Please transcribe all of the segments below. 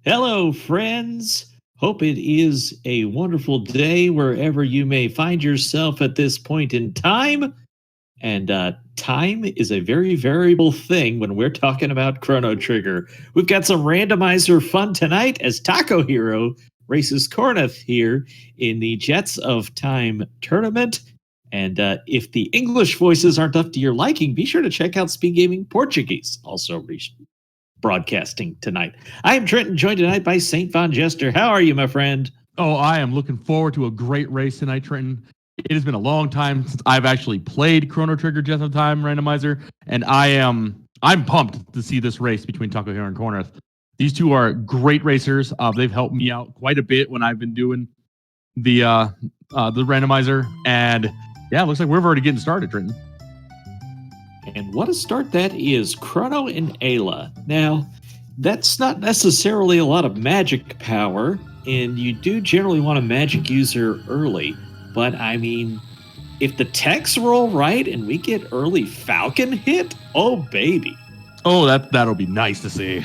Hello, friends. Hope it is a wonderful day wherever you may find yourself at this point in time. And time is a very variable thing when we're talking about Chrono Trigger. We've got some randomizer fun tonight as Taco Hero races Korenth here in the Jets of Time tournament. And if the English voices aren't up to your liking, be sure to check out SpeedGaming Portuguese, also broadcasting tonight. I am Trenton, joined tonight by St. Von Jester. How are you, my friend? Oh, I am looking forward to a great race tonight, Trenton. It has been a long time since I've actually played Chrono Trigger Jets of Time Randomizer, and I'm pumped to see this race between Taco Hero and Korenth. These two are great racers. They've helped me out quite a bit when I've been doing the randomizer, and yeah, it looks like we're already getting started, Trenton. And what a start that is. Chrono and Ayla. Now, that's not necessarily a lot of magic power, and you do generally want a magic user early. But, I mean, if the techs roll right and we get early Falcon hit, oh, baby. Oh, that'll be nice to see.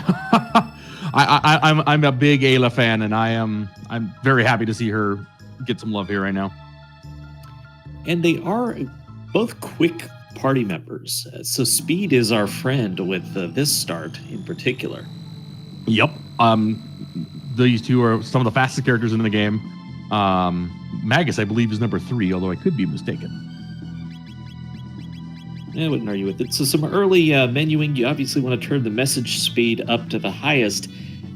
I'm a big Ayla fan, and I'm very happy to see her get some love here right now. And they are both quick party members. So Speed is our friend with this start in particular. Yep. These two are some of the fastest characters in the game. Magus, I believe, is number 3, although I could be mistaken. I wouldn't argue with it. So some early menuing, you obviously want to turn the message speed up to the highest,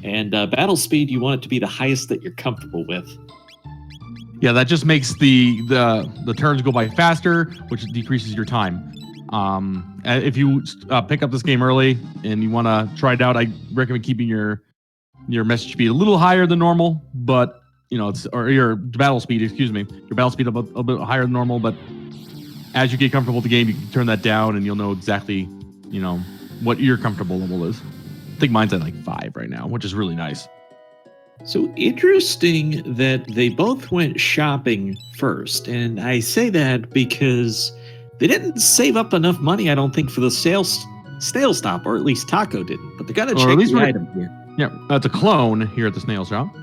and battle speed, you want it to be the highest that you're comfortable with. Yeah, that just makes the turns go by faster, which decreases your time. If you pick up this game early and you want to try it out, I recommend keeping your message speed a little higher than normal, but or your battle speed, excuse me, your battle speed a bit higher than normal. But as you get comfortable with the game, you can turn that down, and you'll know exactly, what your comfortable level is. I think mine's at like 5 right now, which is really nice. So interesting that they both went shopping first, and I say that because they didn't save up enough money, I don't think, for the snail stop, or at least Taco didn't. But they got to check the item here. Yeah, it's a clone here at the snail shop.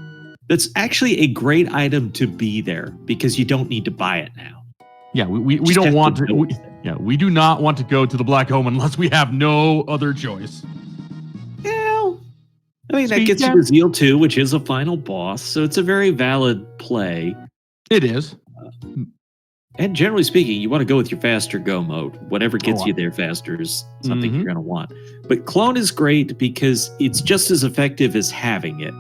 That's actually a great item to be there because you don't need to buy it now. Yeah, we don't want to. We do not want to go to the Black Home unless we have no other choice. I mean, that gets you to Zeal 2, which is a final boss, so it's a very valid play. It is. And generally speaking, you want to go with your faster go mode. Whatever gets you there faster is something you're going to want. But Clone is great because it's just as effective as having it.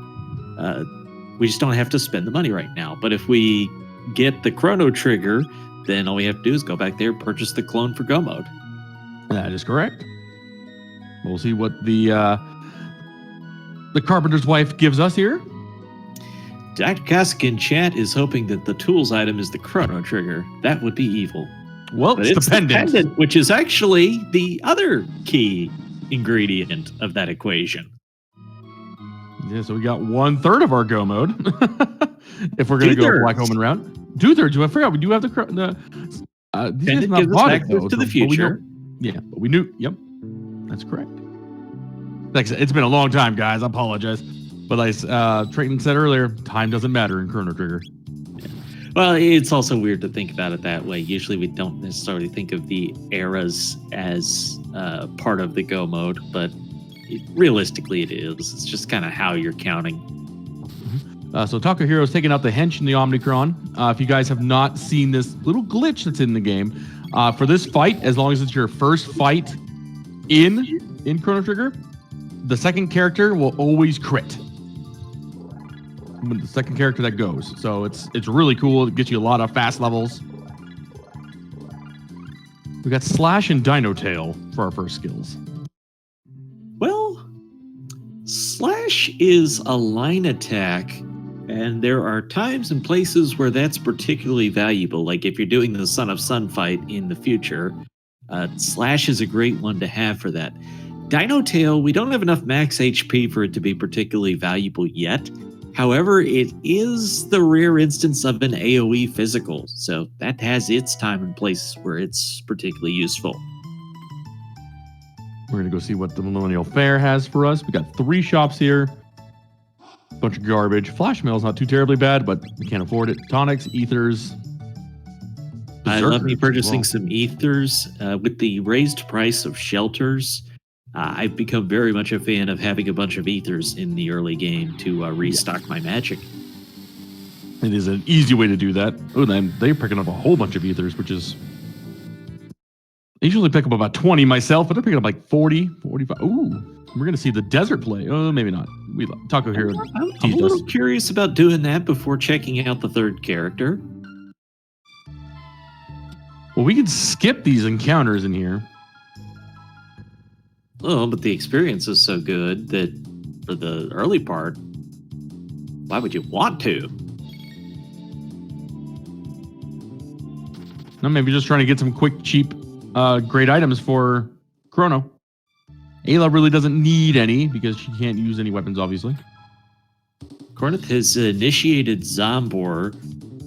We just don't have to spend the money right now. But if we get the Chrono Trigger, then all we have to do is go back there, purchase the Clone for go mode. That is correct. We'll see what the Carpenter's Wife gives us here. Dr. Kosik in chat is hoping that the tools item is the Chrono Trigger. That would be evil. Well, but it's the pendant, which is actually the other key ingredient of that equation. Yeah, so we got 1/3 of our go mode. If we're going to go Black Home and round. 2/3. I forgot we do have the these gives us access to the future. But we knew. Yep, that's correct. Like I said, it's been a long time, guys. I apologize. But as Trayton said earlier, time doesn't matter in Chrono Trigger. Yeah. Well, it's also weird to think about it that way. Usually we don't necessarily think of the eras as part of the go mode, but realistically it is. It's just kind of how you're counting. So Taco Hero is taking out the hench in the Omnicron. If you guys have not seen this little glitch that's in the game, for this fight, as long as it's your first fight in Chrono Trigger, the second character will always crit. The second character that goes. So it's really cool. It gets you a lot of fast levels. We got Slash and Dino Tail for our first skills. Well, Slash is a line attack, and there are times and places where that's particularly valuable. Like if you're doing the Son of Sun fight in the future, Slash is a great one to have for that. Dino Tail, we don't have enough max HP for it to be particularly valuable yet. However, it is the rare instance of an AoE physical, so that has its time and place where it's particularly useful. We're going to go see what the Millennial Fair has for us. We got 3 shops here. Bunch of garbage. Flash mail's not too terribly bad, but we can't afford it. Tonics, ethers. I love me Berserkers as purchasing well. some ethers. With the raised price of shelters, I've become very much a fan of having a bunch of ethers in the early game to restock my magic. It is an easy way to do that. Oh, then they're picking up a whole bunch of ethers, which is... I usually pick up about 20 myself, but they're picking up like 40, 45. Ooh, we're going to see the desert play. Oh, maybe not. Taco Hero I'm a teased us. little curious about doing that before checking out the third character. Well, we could skip these encounters in here. Oh, but the experience is so good that for the early part, why would you want to? No, maybe just trying to get some quick, cheap, great items for Chrono. Ayla really doesn't need any because she can't use any weapons, obviously. Korenth has initiated Zombor,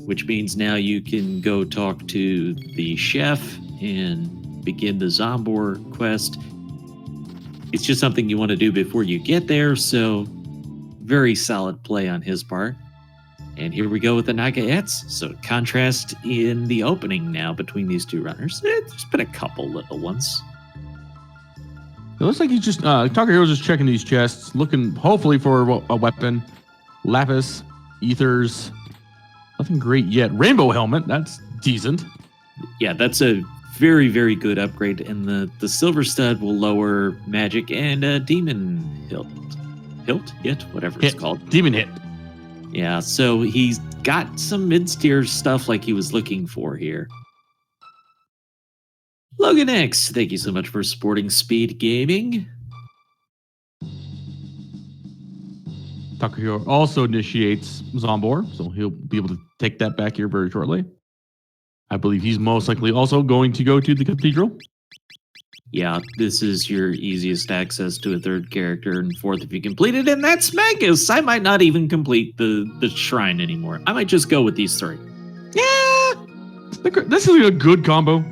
which means now you can go talk to the chef and begin the Zombor quest. It's just something you want to do before you get there, so very solid play on his part. And here we go with the Nagaets. So contrast in the opening now between these two runners. There's been a couple little ones. It looks like he's just Taco Hero's just checking these chests, looking hopefully for a weapon. Lapis, ethers, nothing great yet. Rainbow helmet, that's decent. Yeah, that's a very, very good upgrade. And the silver stud will lower magic and demon hit, whatever it's called. Demon hit. Yeah, so he's got some mid-tier stuff like he was looking for here. Logan X, thank you so much for supporting Speed Gaming. Taco Hero also initiates Zombor, so he'll be able to take that back here very shortly. I believe he's most likely also going to go to the cathedral. Yeah, this is your easiest access to a third character, and fourth if you complete it, and that's Magus. I might not even complete the shrine anymore. I might just go with these three. Yeah, this is a good combo.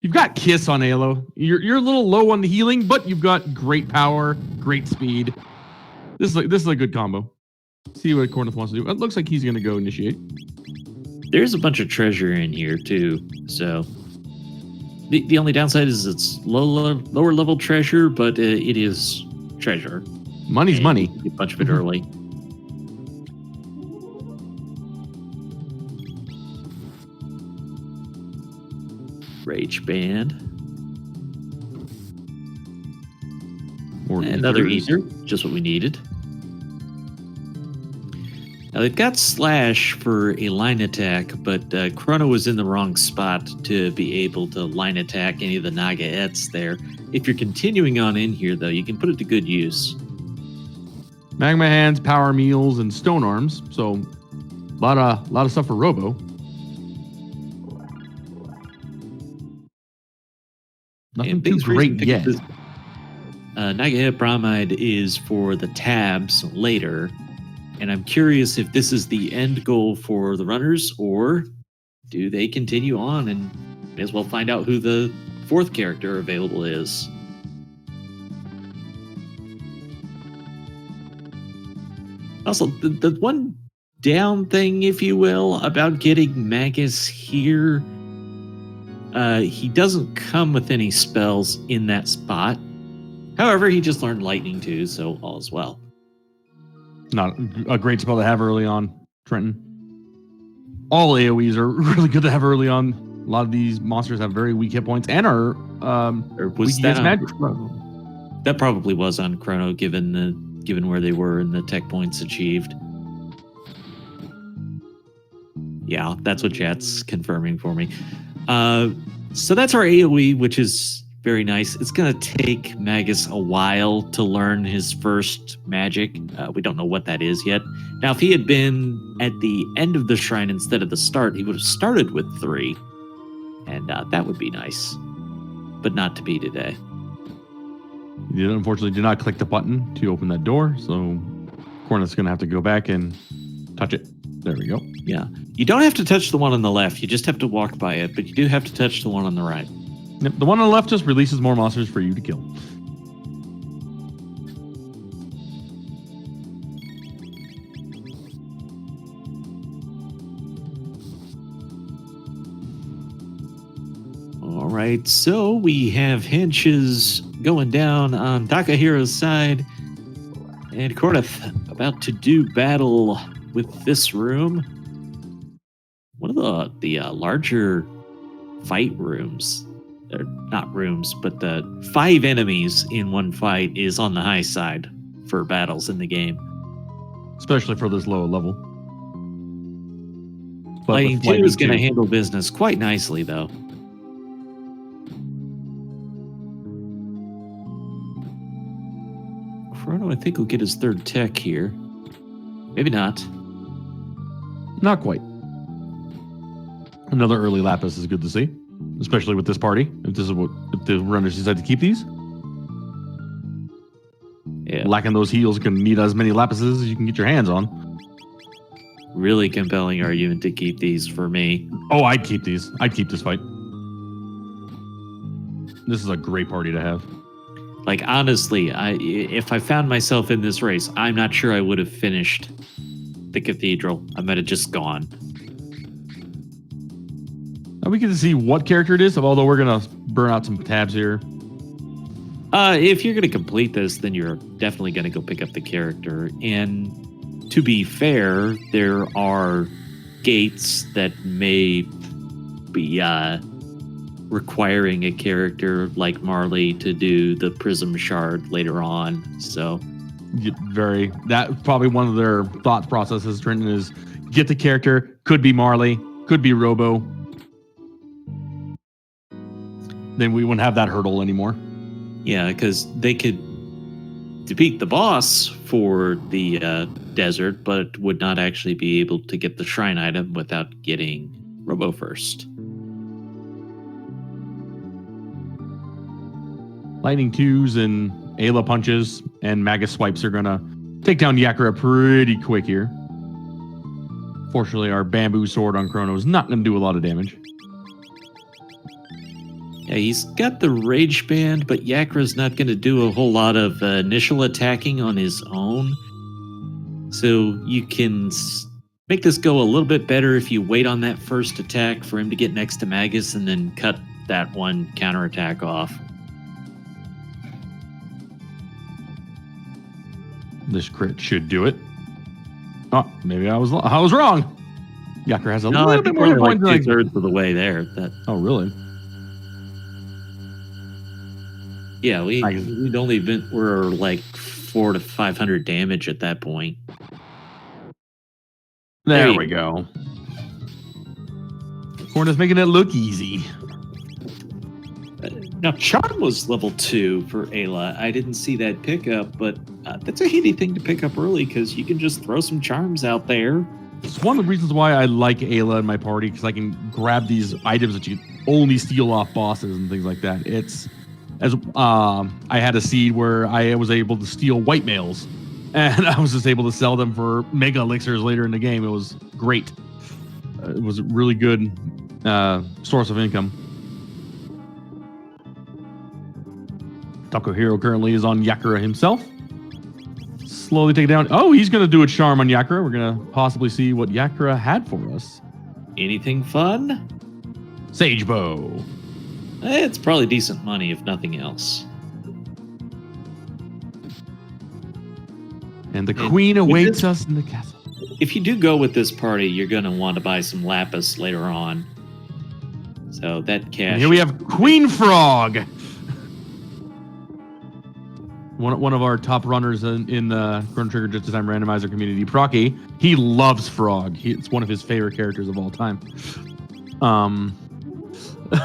You've got Kiss on Halo. You're a little low on the healing, but you've got great power, great speed. This is a good combo. See what Korenth wants to do. It looks like he's going to go initiate. There's a bunch of treasure in here too, so the only downside is it's lower level treasure, but it is treasure. Money's money. You get a bunch of it early. Rage Band. More Another ethers. ether, just what we needed. Now they've got Slash for a line attack, but Chrono was in the wrong spot to be able to line attack any of the Nagaets there. If you're continuing on in here, though, you can put it to good use. Magma hands, power meals, and stone arms. So a lot of stuff for Robo. Nothing too great yet. Nagaet Bromide is for the tabs later. And I'm curious if this is the end goal for the runners, or do they continue on and may as well find out who the fourth character available is. Also, the one down thing, if you will, about getting Magus here, he doesn't come with any spells in that spot. However, he just learned Lightning too, so all is well. Not a great spell to have early on, Trenton. All AoEs are really good to have early on. A lot of these monsters have very weak hit points and are was weak that against on magic. Chrono? That probably was on Chrono, given where they were and the tech points achieved. Yeah, that's what chat's confirming for me. So that's our AoE, which is very nice. It's going to take Magus a while to learn his first magic. We don't know what that is yet. Now, if he had been at the end of the shrine instead of the start, he would have started with 3. And that would be nice. But not to be today. You unfortunately did not click the button to open that door, so Korenth's going to have to go back and touch it. There we go. Yeah. You don't have to touch the one on the left. You just have to walk by it, but you do have to touch the one on the right. Yep, the one on the left just releases more monsters for you to kill. right, so we have henches going down on Takahiro's side, and Korenth about to do battle with this room. One of the larger fight rooms, or not rooms, but the 5 enemies in one fight is on the high side for battles in the game. Especially for this low level. But Lightning 2 is going to handle business quite nicely, though. Chrono, I think, will get his 3rd tech here. Maybe not. Not quite. Another early Lapis is good to see, especially with this party. If the runners decide to keep these. Yeah. Lacking those heals can need as many Lapises as you can get your hands on. Really compelling argument to keep these for me. Oh, I'd keep these. I'd keep this fight. This is a great party to have. Like, honestly, if I found myself in this race, I'm not sure I would have finished the cathedral. I might have just gone. Now we get to see what character it is, although we're going to burn out some tabs here. If you're going to complete this, then you're definitely going to go pick up the character. And to be fair, there are gates that may be requiring a character like Marley to do the Prism Shard later on. So, that's probably one of their thought processes, Trenton, is get the character, could be Marley, could be Robo. Then we wouldn't have that hurdle anymore. Yeah, because they could defeat the boss for the desert, but would not actually be able to get the shrine item without getting Robo first. Lightning 2s and Ayla punches and Magus swipes are going to take down Yakura pretty quick here. Fortunately, our bamboo sword on Chrono is not going to do a lot of damage. Yeah, he's got the Rage Band, but Yakura's not going to do a whole lot of initial attacking on his own. So you can make this go a little bit better if you wait on that first attack for him to get next to Magus and then cut that one counterattack off. This crit should do it. Oh, maybe I was wrong. Yakura has a little bit more hit points than 2/3 of the way there. Oh, really? Yeah, we'd only been, we're like 400 to 500 damage at that point. There we go. Korenth making it look easy. Now, Charm was level 2 for Ayla. I didn't see that pickup, but that's a handy thing to pick up early because you can just throw some charms out there. It's one of the reasons why I like Ayla in my party, because I can grab these items that you only steal off bosses and things like that. I had a seed where I was able to steal white males, and I was just able to sell them for mega elixirs later in the game. It was great. It was a really good source of income. Takahiro currently is on Yakura himself. Slowly take it down. Oh, he's going to do a charm on Yakura. We're going to possibly see what Yakura had for us. Anything fun? Sage Bow. It's probably decent money, if nothing else. And the queen awaits us in the castle. If you do go with this party, you're going to want to buy some Lapis later on. So that cash... And here we have Queen Frog. One of our top runners in the Chrono Trigger Just in Time Randomizer community, Procky, he loves Frog. It's one of his favorite characters of all time.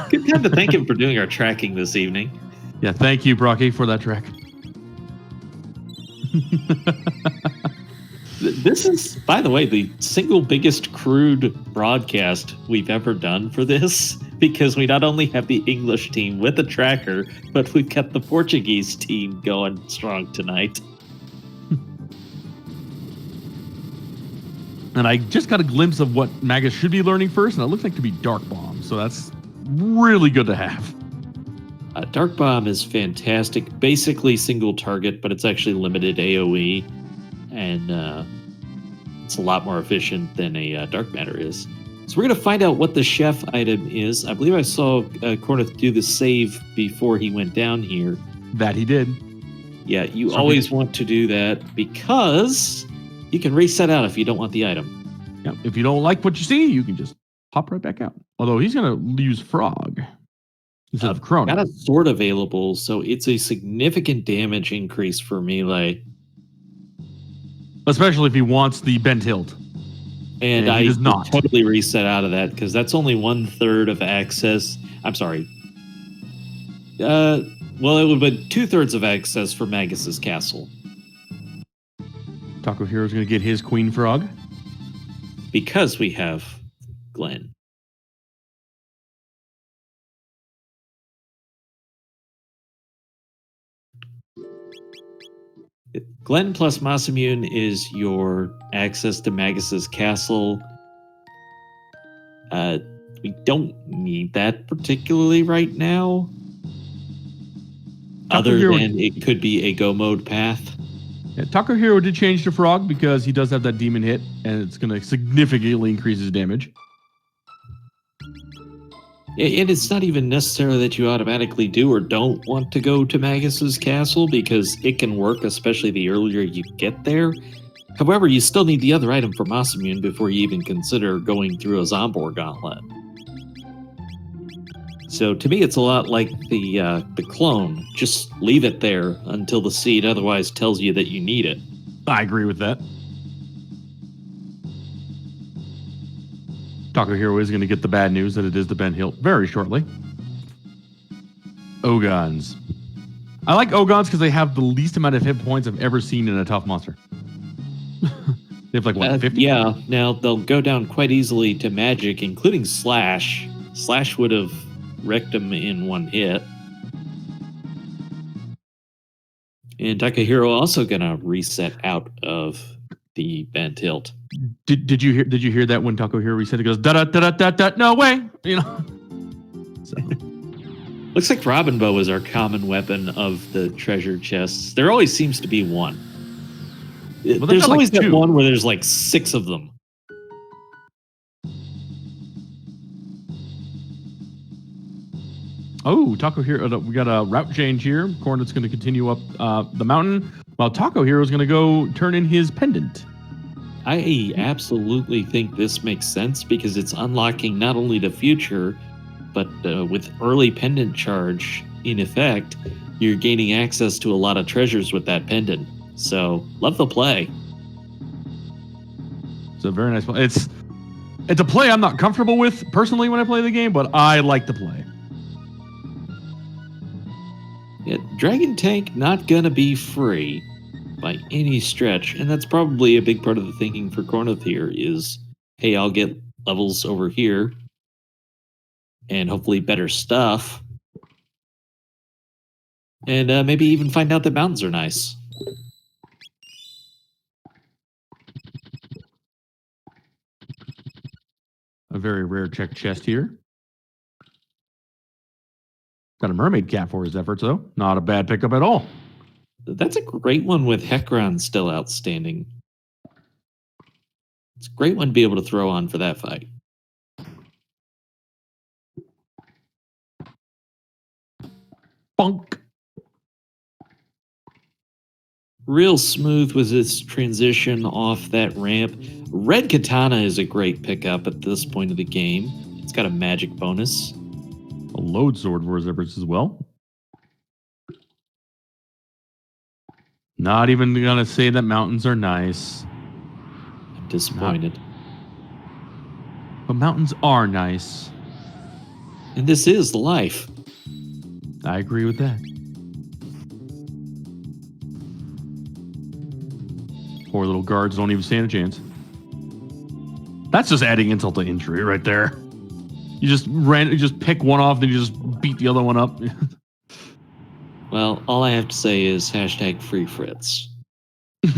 Good time to thank him for doing our tracking this evening. Yeah, thank you, Procky, for that track. This is, by the way, the single biggest crude broadcast we've ever done for this, because we not only have the English team with a tracker, but we've got the Portuguese team going strong tonight. And I just got a glimpse of what Magus should be learning first, and it looks like to be Dark Bomb, so that's really good to have. Dark Bomb is fantastic. Basically single target, but it's actually limited AoE, and it's a lot more efficient than a Dark Matter is. So we're going to find out what the chef item is. I believe I saw Korenth do the save before he went down here. That he did. Yeah, you always want to do that because you can reset out if you don't want the item. Yeah, if you don't like what you see, you can just hop right back out. Although he's going to use frog instead of Chrono. Got a sword available, so it's a significant damage increase for melee. Especially if he wants the bent hilt. And I does not totally reset out of that because that's only 1/3 of access. I'm sorry. Well, it would be 2/3 of access for Magus's castle. Taco Hero's going to get his queen frog. Because we have Glenn. Glenn plus Masamune is your access to Magus's castle. We don't need that particularly right now. Other than it could be a go mode path. Yeah, Taco Hero did change to frog because he does have that demon hit, and it's going to significantly increase his damage. And it's not even necessary that you automatically do or don't want to go to Magus's castle because it can work, especially the earlier you get there. However, you still need the other item for Masamune before you even consider going through a Zombor gauntlet. So to me, it's a lot like the clone. Just leave it there until the seed otherwise tells you that you need it. I agree with that. Taco Hero is going to get the bad news that it is the bent hilt very shortly. Ogons. I like Ogons because they have the least amount of hit points I've ever seen in a tough monster. They have like, what, 50? Yeah, now they'll go down quite easily to magic, including Slash. Slash would have wrecked him in one hit. And Taco Hero also going to reset out of the bent hilt. Did you hear that when Taco Hero reset? It goes da da da da da. No way, you know. So. Looks like Robin Bow is our common weapon of the treasure chests. There always seems to be one. Well, there's always like that one where there's like 6 of them. Oh, Taco Hero, we got a route change here. Korenth's going to continue up the mountain, while Taco Hero is going to go turn in his pendant. I absolutely think this makes sense because it's unlocking not only the future, but with early pendant charge in effect, you're gaining access to a lot of treasures with that pendant. So, love the play. It's a very nice play. It's a play I'm not comfortable with personally when I play the game, but I like to play. Yeah, Dragon Tank not gonna be free by any stretch, and that's probably a big part of the thinking for Korenth here is, hey, I'll get levels over here and hopefully better stuff, and maybe even find out that mountains are nice. A very rare check chest here. Got a mermaid cat for his efforts, though. Not a bad pickup at all. That's a great one with Hekron still outstanding. It's a great one to be able to throw on for that fight. Bonk. Real smooth was its transition off that ramp. Red Katana is a great pickup at this point of the game. It's got a magic bonus. A load sword for his efforts as well. Not even gonna say that mountains are nice. I'm disappointed. But mountains are nice. And this is life. I agree with that. Poor little guards don't even stand a chance. That's just adding insult to injury right there. You just pick one off, then you just beat the other one up. Well, all I have to say is hashtag free Fritz. It's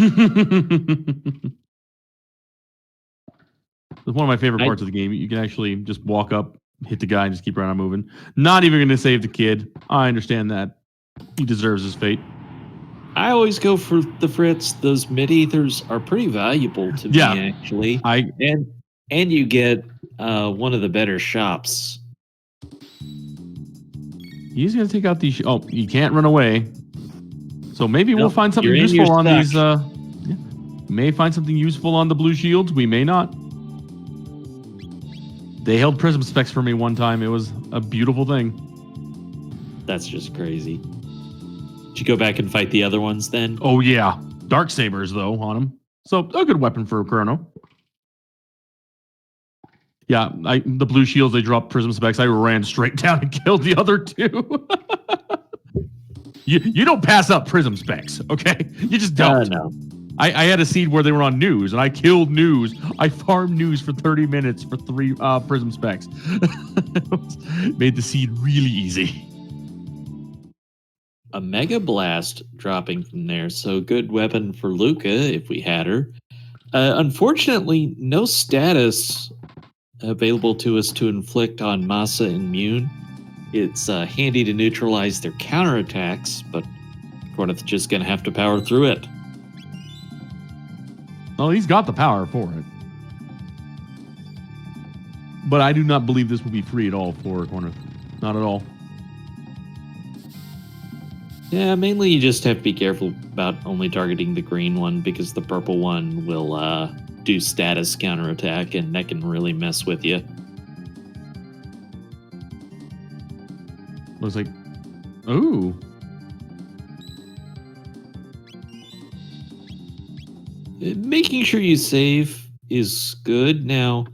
one of my favorite parts of the game. You can actually just walk up, hit the guy, and just keep right on moving. Not even going to save the kid. I understand that. He deserves his fate. I always go for the Fritz. Those mid-ethers are pretty valuable to me, actually. And you get one of the better shops. He's going to take out these. Oh, you can't run away. So maybe we'll Nope, find something you're in, useful you're on stuck. these. Yeah. May find something useful on the blue shields. We may not. They held prism specs for me one time. It was a beautiful thing. That's just crazy. Did you go back and fight the other ones then? Oh, yeah. Dark sabers, though, on them. So a good weapon for Chrono. Yeah, the blue shields, they dropped prism specs. I ran straight down and killed the other two. You don't pass up prism specs, okay? You just don't. No. I had a seed where they were on news, and I killed news. I farmed news for 30 minutes for 3 prism specs. Made the seed really easy. A Mega Blast dropping from there, so good weapon for Luca if we had her. Unfortunately, no status available to us to inflict on Masa and Mune. It's handy to neutralize their counterattacks, but Korenth just going to have to power through it. Well, he's got the power for it. But I do not believe this will be free at all for Korenth. Not at all. Yeah, mainly you just have to be careful about only targeting the green one because the purple one will do status counterattack, and that can really mess with you. Looks like... Ooh. Making sure you save is good. Now,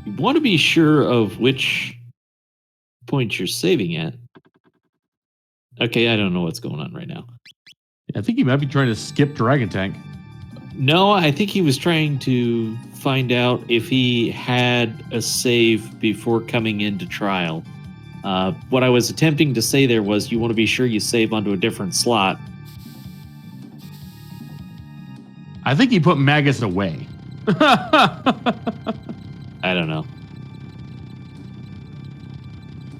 you want to be sure of which point you're saving at. Okay, I don't know what's going on right now. I think he might be trying to skip Dragon Tank. No, I think he was trying to find out if he had a save before coming into trial. What I was attempting to say there was you want to be sure you save onto a different slot. I think he put Magus away. I don't know.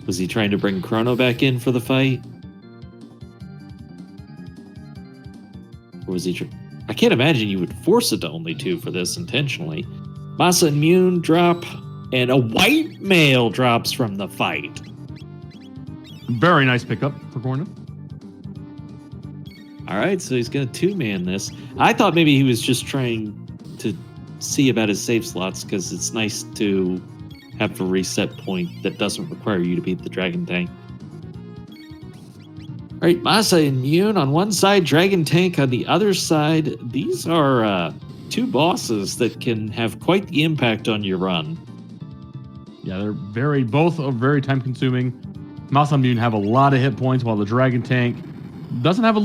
Was he trying to bring Chrono back in for the fight? Or was he... I can't imagine you would force it to only 2 for this intentionally. Masa and Mune drop, and a white male drops from the fight. Very nice pickup for Korenth. All right, so he's going to 2-man this. I thought maybe he was just trying to see about his save slots because it's nice to have a reset point that doesn't require you to beat the Dragon Tank. All right, Masa and Mune on one side, Dragon Tank on the other side. These are 2 bosses that can have quite the impact on your run. Yeah, they're both are very time consuming. Masa and Mune have a lot of hit points, while the Dragon Tank doesn't have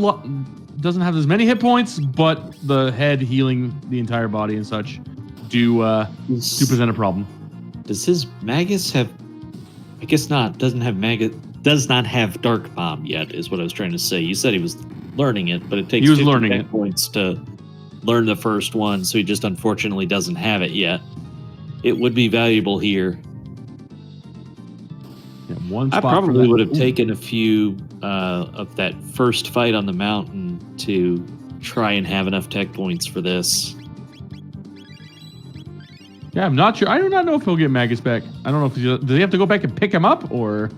as many hit points, but the head healing the entire body and such do present a problem. Does his Magus have... I guess not. Does not have Dark Bomb yet, is what I was trying to say. You said he was learning it, but it takes 50 hit points to learn the first one, so he just unfortunately doesn't have it yet. It would be valuable here. Yeah, I probably would have taken a few of that first fight on the mountain to try and have enough tech points for this. Yeah, I'm not sure. I do not know if he'll get Magus back. I don't know if does he have to go back and pick him up, or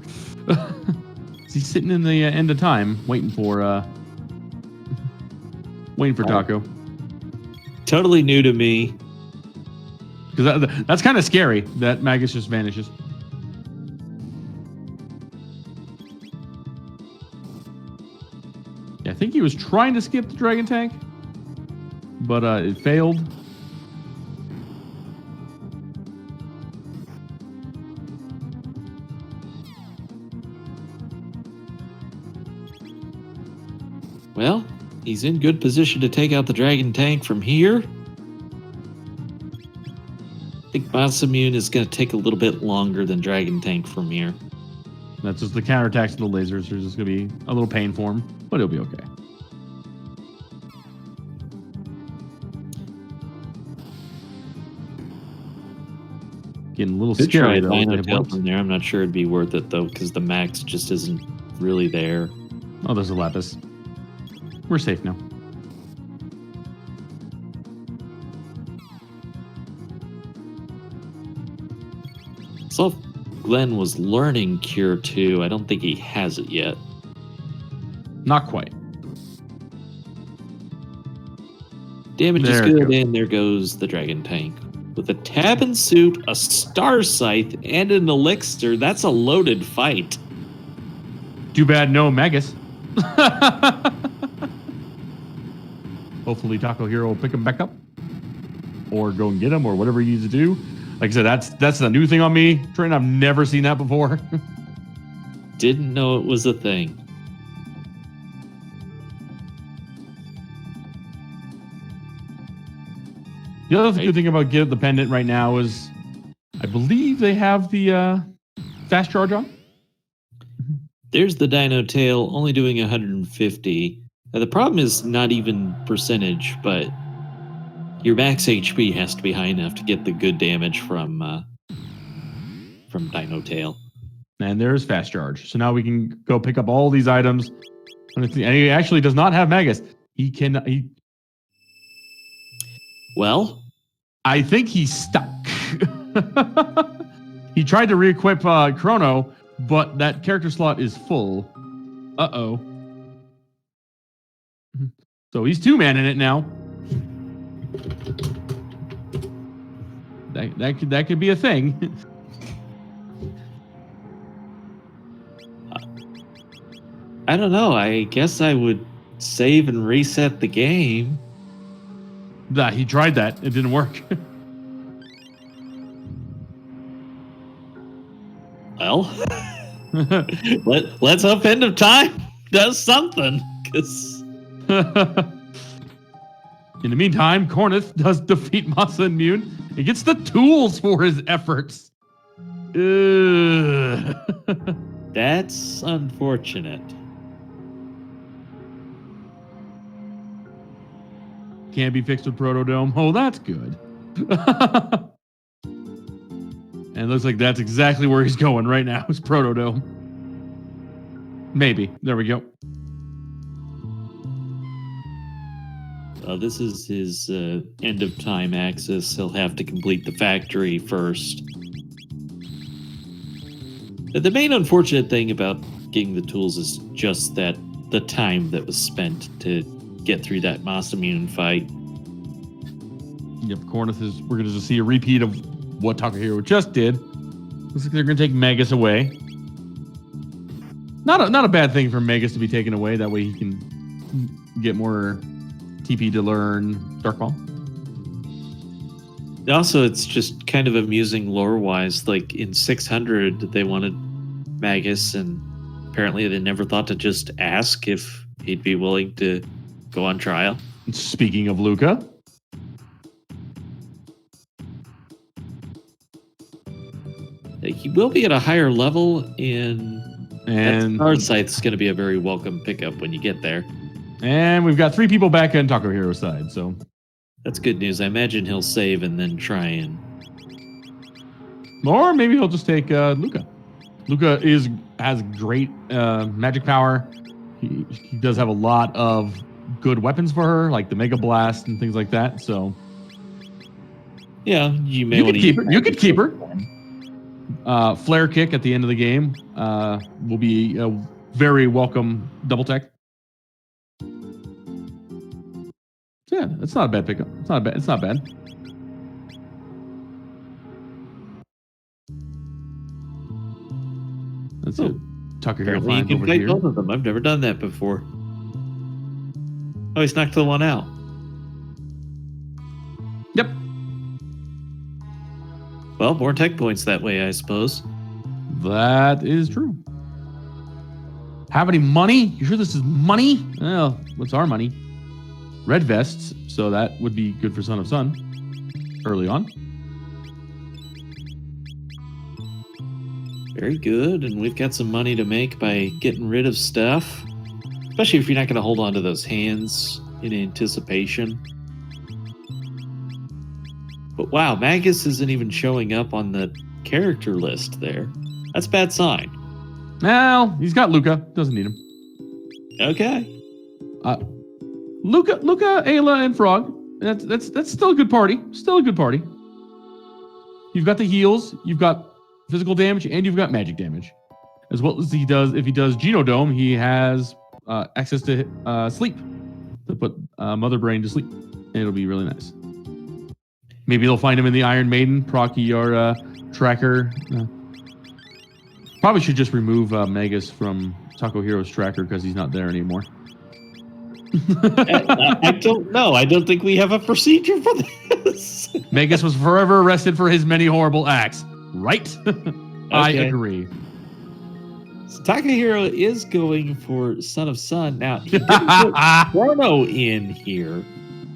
is he sitting in the end of time waiting for Taco? Totally new to me. Because that's kind of scary that Magus just vanishes. Yeah, I think he was trying to skip the Dragon Tank, but it failed. Well, he's in good position to take out the Dragon Tank from here. I think Masamune is going to take a little bit longer than Dragon Tank from here. That's just the counterattacks to the lasers. There's just going to be a little pain for him, but he'll be okay. Getting a little scary, though. From there. I'm not sure it'd be worth it, though, because the max just isn't really there. Oh, there's a Lapis. We're safe now. saw if Glenn was learning Cure 2. I don't think he has it yet. Not quite. Damage is good, and there goes the Dragon Tank. With a Tabin suit, a Star Scythe, and an Elixir, that's a loaded fight. Too bad no Magus. Hopefully Taco Hero will pick him back up. Or go and get him, or whatever he needs to do. Like I said, that's a new thing on me. Trent, I've never seen that before. Didn't know it was a thing. The other good thing about Get the Pendant right now is I believe they have the fast charge on. There's the Dino Tail, only doing 150. Now, the problem is not even percentage, but your max HP has to be high enough to get the good damage from Dino Tail. And there's fast charge. So now we can go pick up all these items. And he actually does not have Magus. Well, I think he's stuck. He tried to re-equip Chrono, but that character slot is full. Uh-oh. So he's 2-man in it now. That could be a thing. I don't know. I guess I would save and reset the game. He tried that. It didn't work. Well, let's hope End of Time does something. Cause in the meantime, Korenth does defeat Masa Immune and gets the tools for his efforts. That's unfortunate. Can't be fixed with Protodome. Oh, that's good. And it looks like that's exactly where he's going right now. Is Protodome. Maybe. There we go. This is his end of time axis. He'll have to complete the factory first. The main unfortunate thing about getting the tools is just that the time that was spent to get through that Masamune fight. Yep, Korenth is. We're going to see a repeat of what Takahiro just did. Looks like they're going to take Magus away. Not a bad thing for Magus to be taken away. That way he can get more TP to learn Darkball. Also, it's just kind of amusing lore-wise. Like in 600, they wanted Magus, and apparently they never thought to just ask if he'd be willing to go on trial. Speaking of Luca. He will be at a higher level, and Star Scythe's going to be a very welcome pickup when you get there. And we've got 3 people back on Takahira's side, so that's good news. I imagine he'll save and then try and... Or maybe he'll just take Luca. Luca has great magic power. He does have a lot of good weapons for her, like the Mega Blast and things like that, so... Yeah, you may want to keep her. You could keep her. Flare kick at the end of the game will be a very welcome double tech. So yeah, it's not a bad pickup. It's not bad. That's it. Tucker here. You can fight both of them. I've never done that before. Oh, he's knocked the one out. Yep. Well, more tech points that way, I suppose. That is true. Have any money? You sure this is money? Well, what's our money? Red vests, so that would be good for Son of Sun early on. Very good, and we've got some money to make by getting rid of stuff. Especially if you're not going to hold on to those hands in anticipation. But wow, Magus isn't even showing up on the character list there. That's a bad sign. Well, he's got Luca. Doesn't need him. Okay. Luca, Ayla, and Frog. That's still a good party. Still a good party. You've got the heals. You've got physical damage, and you've got magic damage. As well as if he does Genodome, he has access to sleep. To put Mother Brain to sleep. And it'll be really nice. Maybe they'll find him in the Iron Maiden, Procky or Tracker. Probably should just remove Magus from Taco Hero's Tracker because he's not there anymore. I don't know. I don't think we have a procedure for this. Magus was forever arrested for his many horrible acts. Right? I agree. So Takahiro is going for Son of Sun. Now, he didn't put Chrono in here,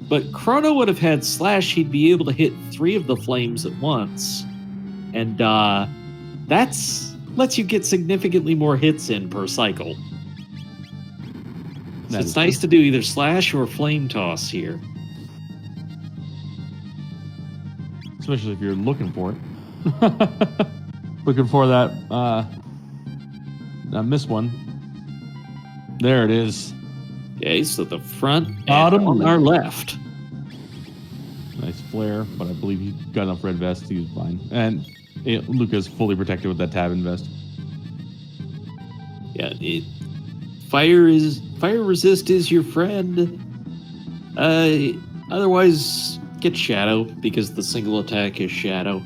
but Chrono would have had Slash. He'd be able to hit 3 of the flames at once. And that's lets you get significantly more hits in per cycle. So it's nice to do either Slash or Flame Toss here. Especially if you're looking for it. Looking for that miss one. There it is. Okay, so the front and Bottom on our left. Nice flare, but I believe he got enough red vest. He was fine. And Luca's fully protected with that tab invest. Yeah, fire resist is your friend. Otherwise, get Shadow because the single attack is Shadow.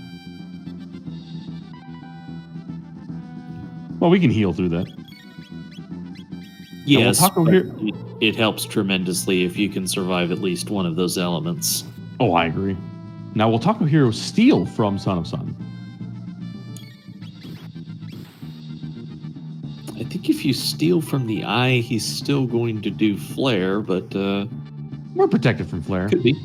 Well, we can heal through that. Yes, it helps tremendously if you can survive at least one of those elements. Oh, I agree. Now, will Taco Hero steal from Son of Sun? I think if you steal from the eye, he's still going to do flare, but we're protected from flare. Could be.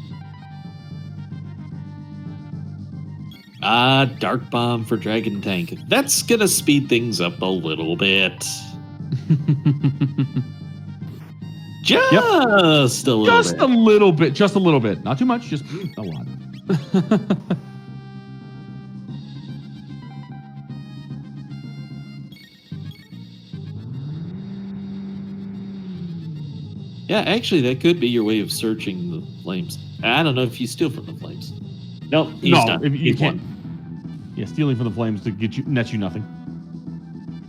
Dark Bomb for Dragon Tank. That's gonna speed things up a little bit. Just a little bit. Just a little bit. Not too much, just a lot. Yeah, actually, that could be your way of searching the flames. I don't know if you steal from the flames. Nope, he's done. You can't. Yeah, stealing from the flames to get you nets you nothing.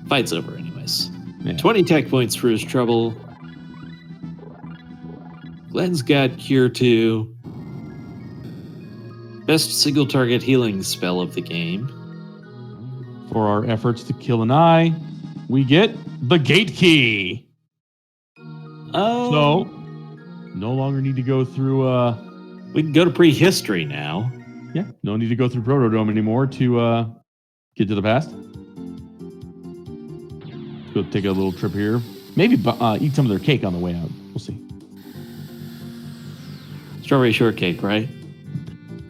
Fight's over, anyways. Yeah. 20 tech points for his trouble. Glenn's got Cure 2. Best single target healing spell of the game. For our efforts to kill an eye, we get the Gate Key. Oh. So, no longer need to go through... we can go to prehistory now. Yeah, no need to go through Protodome anymore to get to the past. Let's go take a little trip here. Maybe eat some of their cake on the way out. We'll see. Strawberry shortcake, right?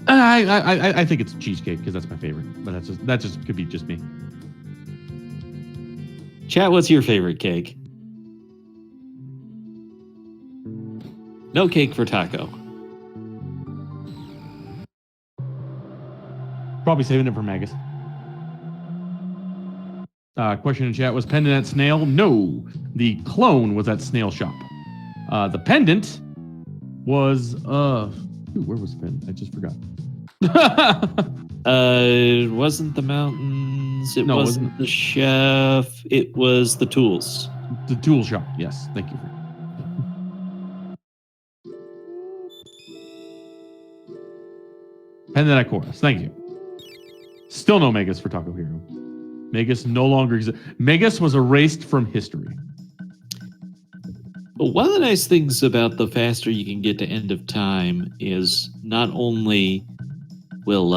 I think it's cheesecake because that's my favorite. But that just could be just me. Chat, what's your favorite cake? No cake for Taco. Probably saving it for Magus. Question in chat, was pendant at Snail? No. The clone was at Snail Shop. The pendant was... where was the pendant? I just forgot. It wasn't the mountains. It wasn't the chef. It was the tools. The tool shop. Yes. Thank you. Pendant at Chorus. Thank you. Still no Magus for Taco Hero. Magus no longer exists. Magus was erased from history. But one of the nice things about the faster you can get to end of time is not only will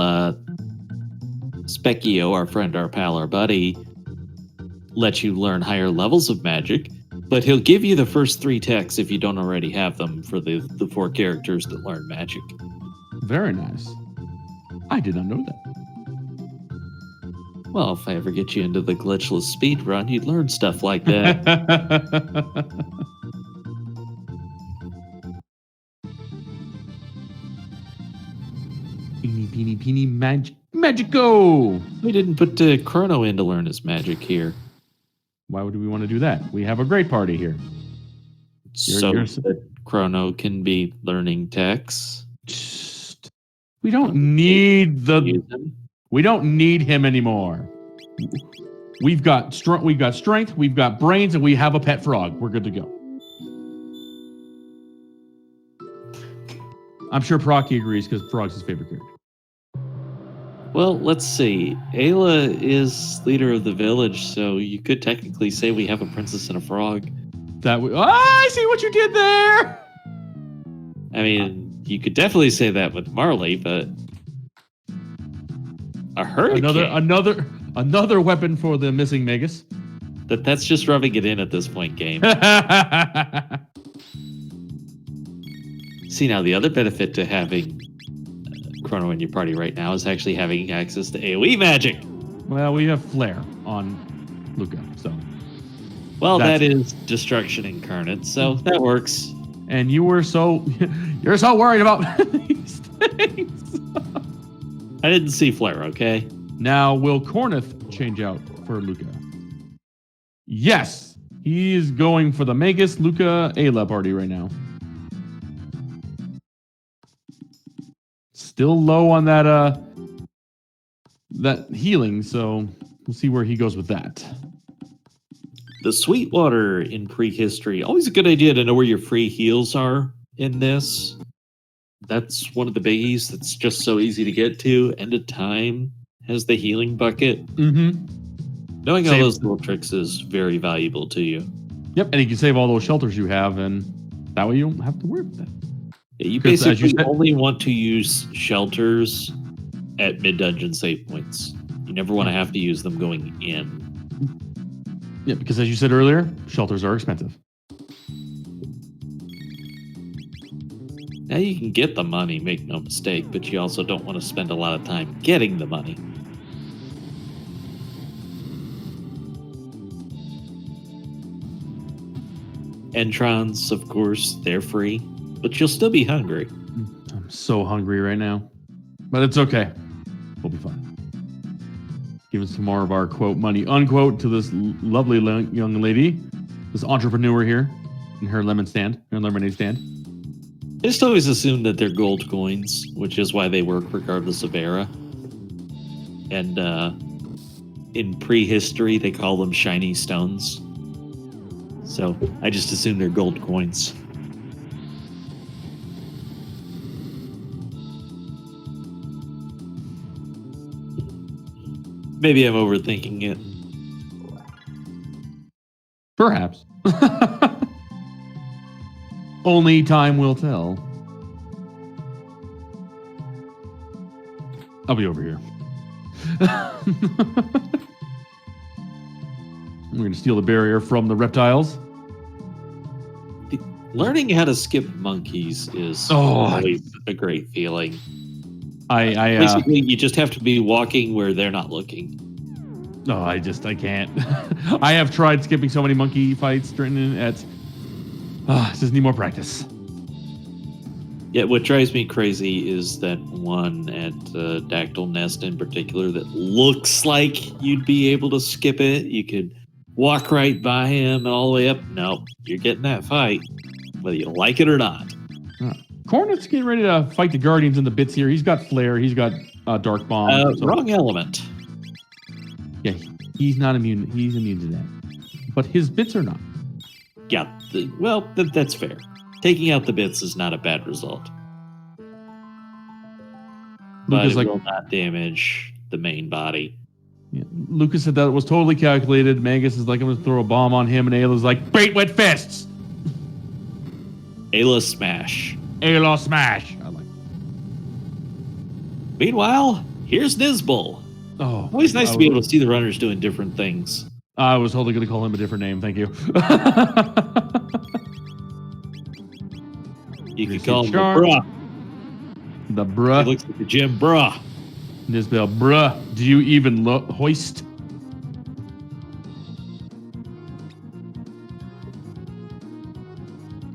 Specchio, our friend, our pal, our buddy, let you learn higher levels of magic, but he'll give you the first 3 techs if you don't already have them for the 4 characters that learn magic. Very nice. I did not know that. Well, if I ever get you into the glitchless speedrun, you'd learn stuff like that. Peeny, Magico! We didn't put Chrono in to learn his magic here. Why would we want to do that? We have a great party here. So that Chrono can be learning techs. We don't need We don't need him anymore. We've got strength, we've got brains, and we have a pet frog. We're good to go. I'm sure Procky agrees because Frog's his favorite character. Well, let's see. Ayla is leader of the village, so you could technically say we have a princess and a frog. I see what you did there. I mean, you could definitely say that with Marley, but a hurricane. Another weapon for the missing Magus. That's just rubbing it in at this point, game. See, now the other benefit to having Chrono in your party right now is actually having access to AoE magic. Well, we have Flare on Luca, so. Well, that is destruction incarnate, so that works. And you're so worried about these things. I didn't see Flare, okay? Now, will Korenth change out for Luca? Yes, he's going for the Magus Luca Ayla party right now. Still low on that healing, so we'll see where he goes with that. The Sweetwater in prehistory. Always a good idea to know where your free heals are in this. That's one of the biggies that's just so easy to get to. End of Time has the healing bucket. Mm-hmm. Knowing all those little tricks is very valuable to you. Yep, and you can save all those shelters you have, and that way you don't have to worry about that. Yeah, you basically only want to use shelters at mid-dungeon save points. You never want to have to use them going in. Yeah, because as you said earlier, shelters are expensive. Now you can get the money, make no mistake, but you also don't want to spend a lot of time getting the money. Entrons, of course, they're free, but you'll still be hungry. I'm so hungry right now, but it's okay. We'll be fine. Give us some more of our quote money unquote to this lovely young lady, this entrepreneur here in her lemonade stand. I just always assumed that they're gold coins, which is why they work regardless of era. And in prehistory, they call them shiny stones. So I just assume they're gold coins. Maybe I'm overthinking it. Perhaps. Only time will tell. I'll be over here. We're going to steal the barrier from the reptiles. Learning how to skip monkeys is always a great feeling. Basically, you just have to be walking where they're not looking. No, I can't. I have tried skipping so many monkey fights at just need more practice. Yeah, what drives me crazy is that one at Dactyl Nest in particular that looks like you'd be able to skip it. You could walk right by him all the way up. No, you're getting that fight, whether you like it or not. Korenth's getting ready to fight the Guardians in the bits here. He's got Flare. He's got Dark Bomb. Wrong element. Yeah, he's not immune. He's immune to that. But his bits are not. Yeah, that's fair. Taking out the bits is not a bad result. But it will not damage the main body. Yeah. Lucas said that it was totally calculated. Magus is like, I'm going to throw a bomb on him, and Ayla's like, bait with fists! Ayla smash. Ayla smash! I like it. Meanwhile, here's Nizbul. Oh, always nice to be able to see the runners doing different things. I was totally going to call him a different name. Thank you. You could call him the bruh. The bruh. He looks like the gym bruh. Nizbel, bruh, do you even hoist?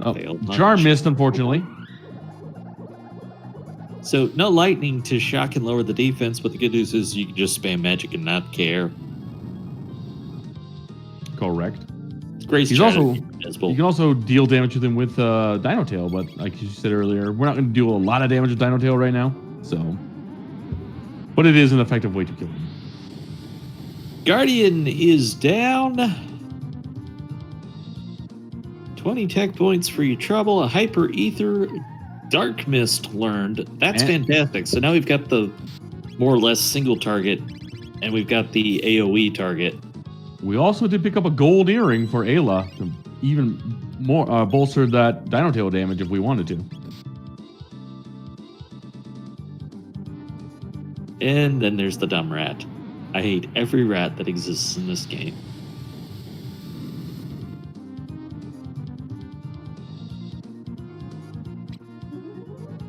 Oh, Jar missed, unfortunately. So, no lightning to shock and lower the defense, but the good news is you can just spam magic and not care. Correct. It's great. You can also deal damage with him with Dino Tail, but like you said earlier, we're not going to do a lot of damage with Dino Tail right now. So, but it is an effective way to kill him. Guardian is down. 20 tech points for your trouble. A Hyper Ether Dark Mist learned. That's fantastic. So now we've got the more or less single target, and we've got the AoE target. We also did pick up a gold earring for Ayla to even more bolster that Dino Tail damage if we wanted to. And then there's the dumb rat. I hate every rat that exists in this game.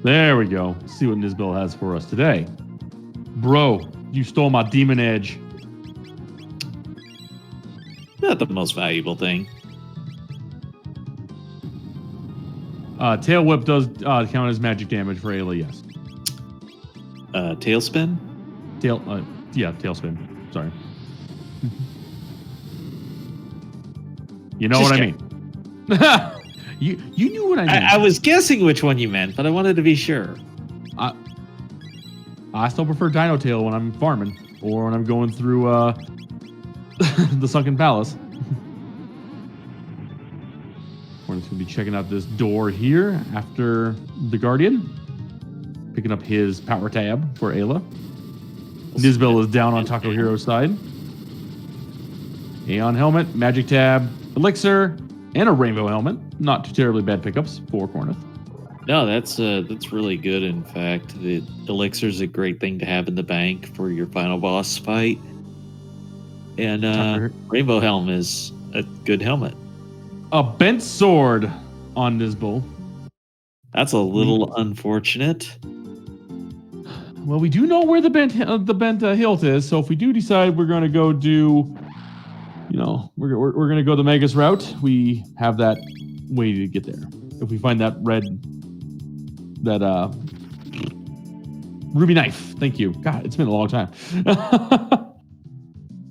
There we go. Let's see what Nizbel has for us today. Bro, you stole my demon edge. Not the most valuable thing. Tail Whip does count as magic damage for Ayla, yes. Tailspin? Tailspin. Sorry. You know what I mean. You knew what I meant. I was guessing which one you meant, but I wanted to be sure. I still prefer Dino Tail when I'm farming or when I'm going through the Sunken Palace. We're just going to be checking out this door here after the Guardian. Picking up his power tab for Ayla. Nizbel is down on Taco Hero's side. Aeon helmet, magic tab, elixir, and a rainbow helmet. Not too terribly bad pickups for Korenth. No, that's really good. In fact, the elixir is a great thing to have in the bank for your final boss fight. And rainbow helm is a good helmet. A bent sword on Nizbel. That's a little unfortunate. Well, we do know where the bent hilt is, so if we do decide we're going to go do, we're going to go the Magus route, we have that way to get there. If we find that ruby knife. Thank you. God, it's been a long time.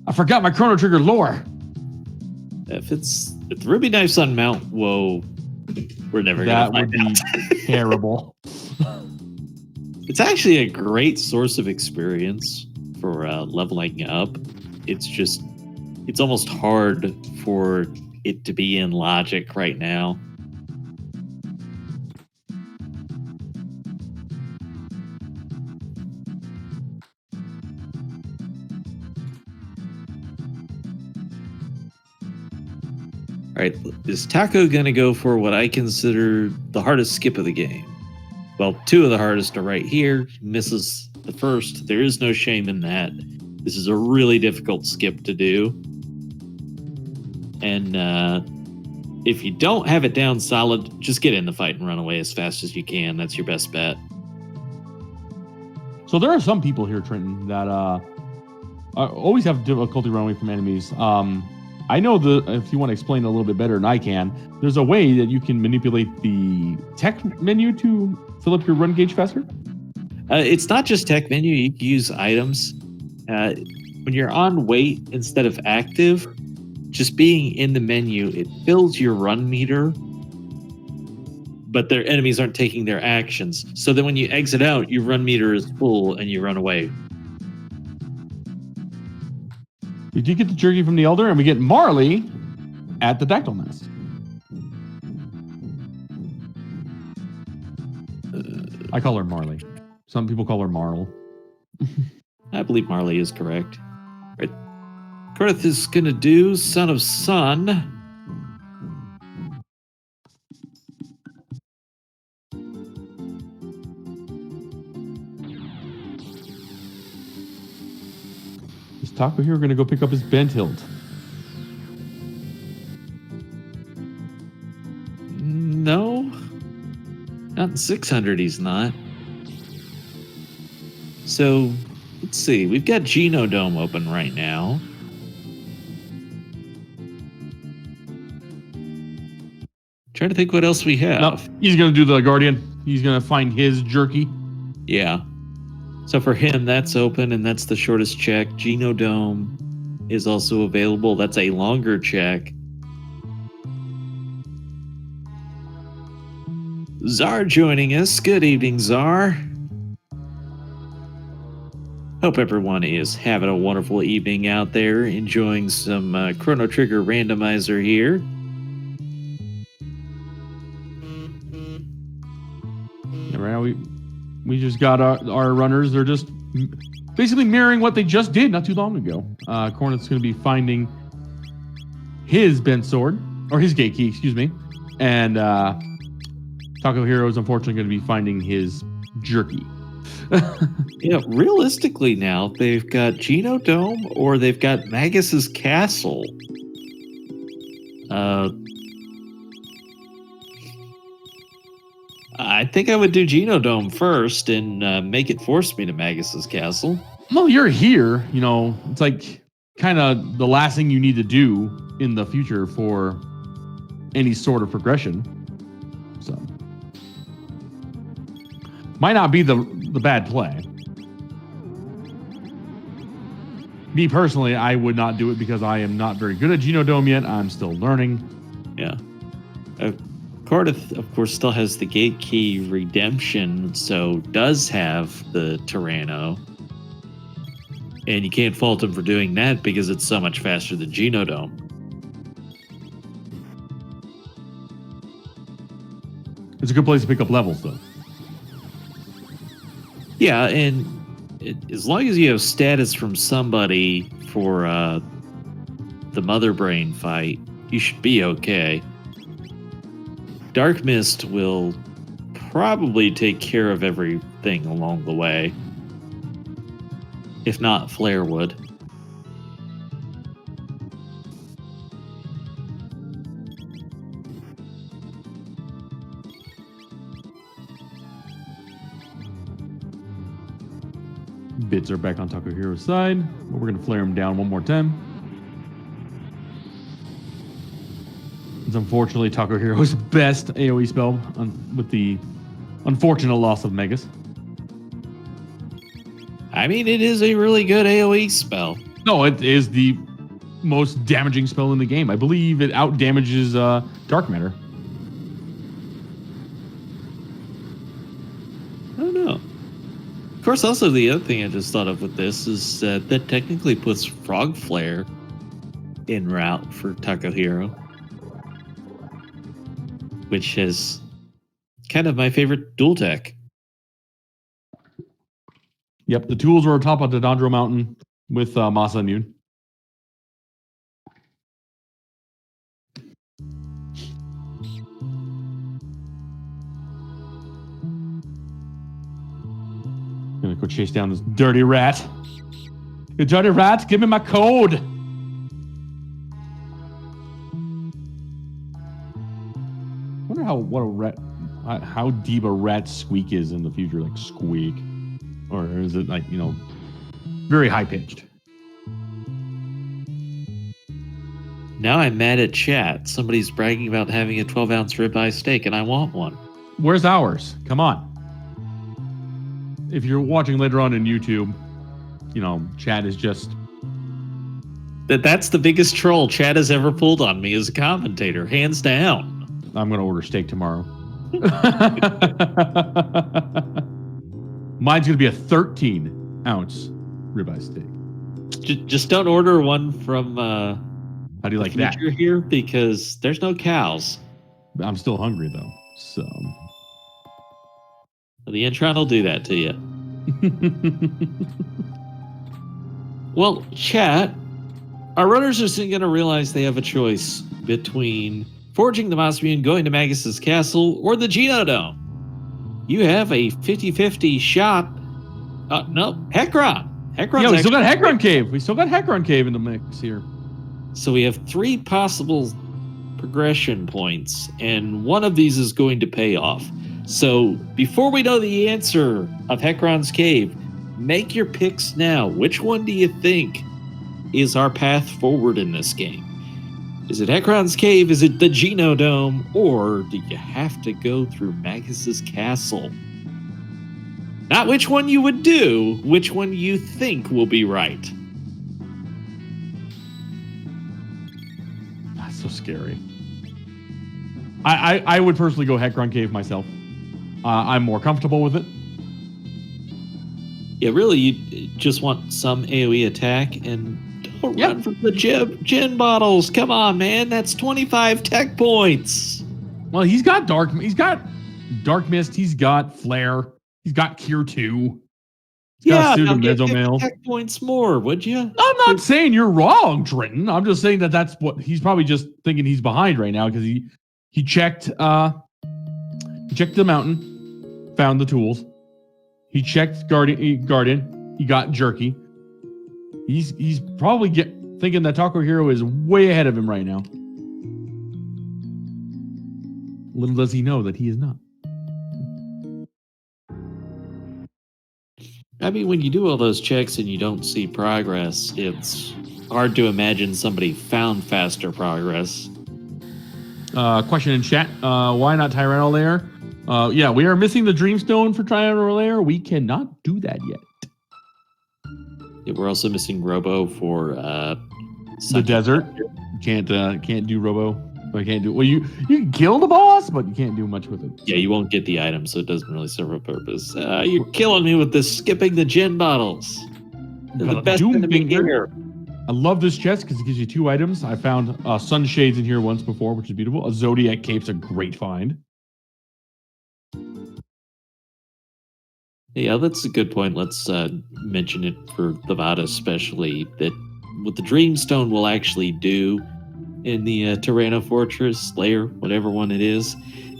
I forgot my Chrono Trigger lore. If the ruby knife's on Mount Woe, we're never going to find out. That would be terrible. It's actually a great source of experience for leveling up. It's almost hard for it to be in logic right now. All right, is Taco going to go for what I consider the hardest skip of the game? Well, two of the hardest are right here. He misses the first. There is no shame in that. This is a really difficult skip to do. And if you don't have it down solid, just get in the fight and run away as fast as you can. That's your best bet. So there are some people here, Trenton, that always have difficulty running away from enemies. I know if you want to explain it a little bit better than I can, there's a way that you can manipulate the tech menu to fill up your run gauge faster. It's not just tech menu. You can use items. When you're on wait instead of active, just being in the menu, it fills your run meter, but their enemies aren't taking their actions. So then when you exit out, your run meter is full and you run away. We did get the jerky from the Elder, and we get Marley at the Dactyl Nest. I call her Marley. Some people call her Marl. I believe Marley is correct. Right. Korenth is going to do Son of Sun. Is Taco here going to go pick up his bent hilt? No. Not in 600, he's not. So, let's see. We've got Genodome open right now. Trying to think what else we have. No, he's going to do the Guardian. He's going to find his jerky. Yeah. So for him, that's open, and that's the shortest check. Genodome is also available. That's a longer check. Czar joining us. Good evening, Czar. Hope everyone is having a wonderful evening out there, enjoying some Chrono Trigger randomizer here. Yeah, right now we just got our runners. They're just basically mirroring what they just did not too long ago. Korenth's going to be finding his bent sword, or his gate key, excuse me. And Taco Hero is unfortunately going to be finding his jerky. Yeah, realistically now, they've got Genodome or they've got Magus's Castle. I think I would do Genodome first and make it force me to Magus's Castle. Well, you're here, you know, it's like kind of the last thing you need to do in the future for any sort of progression. So might not be the bad play. Me personally, I would not do it because I am not very good at Genodome yet. I'm still learning. Yeah. Korenth, of course, still has the gate key redemption, so does have the Tyranno. And you can't fault him for doing that because it's so much faster than Genodome. It's a good place to pick up levels, though. Yeah, and as long as you have status from somebody for the Mother Brain fight, you should be okay. Dark Mist will probably take care of everything along the way. If not, Flare would. Bits are back on Taco Hero's side, but we're going to flare him down one more time. It's unfortunately Taco Hero's best AoE spell with the unfortunate loss of Magus. I mean, it is a really good AoE spell. No, it is the most damaging spell in the game. I believe it out damages Dark Matter. I don't know. Of course, also the other thing I just thought of with this is that technically puts Frog Flare in route for Taco Hero, which is kind of my favorite dual tech. Yep, the tools were atop of the Dondro Mountain with Masa and Yoon. Gonna go chase down this dirty rat. You dirty rat, give me my code. Wonder how deep a rat squeak is in the future, like squeak, or is it like, you know, very high pitched? Now I'm mad at chat. Somebody's bragging about having a 12-ounce ribeye steak, and I want one. Where's ours? Come on. If you're watching later on in YouTube, you know, chat is just... That's the biggest troll Chad has ever pulled on me as a commentator, hands down. I'm going to order steak tomorrow. Mine's going to be a 13-ounce ribeye steak. Just don't order one from how do you like that? Here, because there's no cows. I'm still hungry, though, so... The Intron will do that to you. Well, chat, our runners are soon going to realize they have a choice between forging the Mosmian, going to Magus's Castle, or the Genodome. You have a 50-50 shot. No, Hekron. Yeah, we still got Hekron Cave. We still got Hekron Cave in the mix here. So we have 3 possible progression points, and one of these is going to pay off. So before we know the answer of Hekron's Cave, make your picks now. Which one do you think is our path forward in this game? Is it Hekron's Cave? Is it the Genodome? Or do you have to go through Magus's Castle? Not which one you would do, which one you think will be right. That's so scary. I would personally go Hekron Cave myself. I'm more comfortable with it. Yeah, really, you just want some AoE attack and don't run from the gin bottles. Come on, man. That's 25 tech points. Well, he's got dark mist, he's got flare, he's got cure 2. Yeah, now get 50 tech points more, would you? I'm not saying you're wrong, Trenton. I'm just saying that's what he's probably just thinking he's behind right now because he checked the mountain, found the tools. He checked Garden. He got jerky. He's probably thinking that Taco Hero is way ahead of him right now. Little does he know that he is not. I mean, when you do all those checks and you don't see progress, it's hard to imagine somebody found faster progress. Question in chat. Why not Tyranno Lair? Yeah, we are missing the Dreamstone for Tyranno Lair. We cannot do that yet. Yeah, we're also missing Robo for the desert. Can't do Robo. I can't do. Well, you can kill the boss, but you can't do much with it. Yeah, you won't get the item, so it doesn't really serve a purpose. You're killing me with this skipping the gin bottles. They're the best enemy here. I love this chest because it gives you 2 items. I found sunshades in here once before, which is beautiful. A Zodiac cape's a great find. Yeah, that's a good point. Let's mention it for the VOD especially, that what the Dreamstone will actually do in the Tyranno Fortress layer, whatever one it is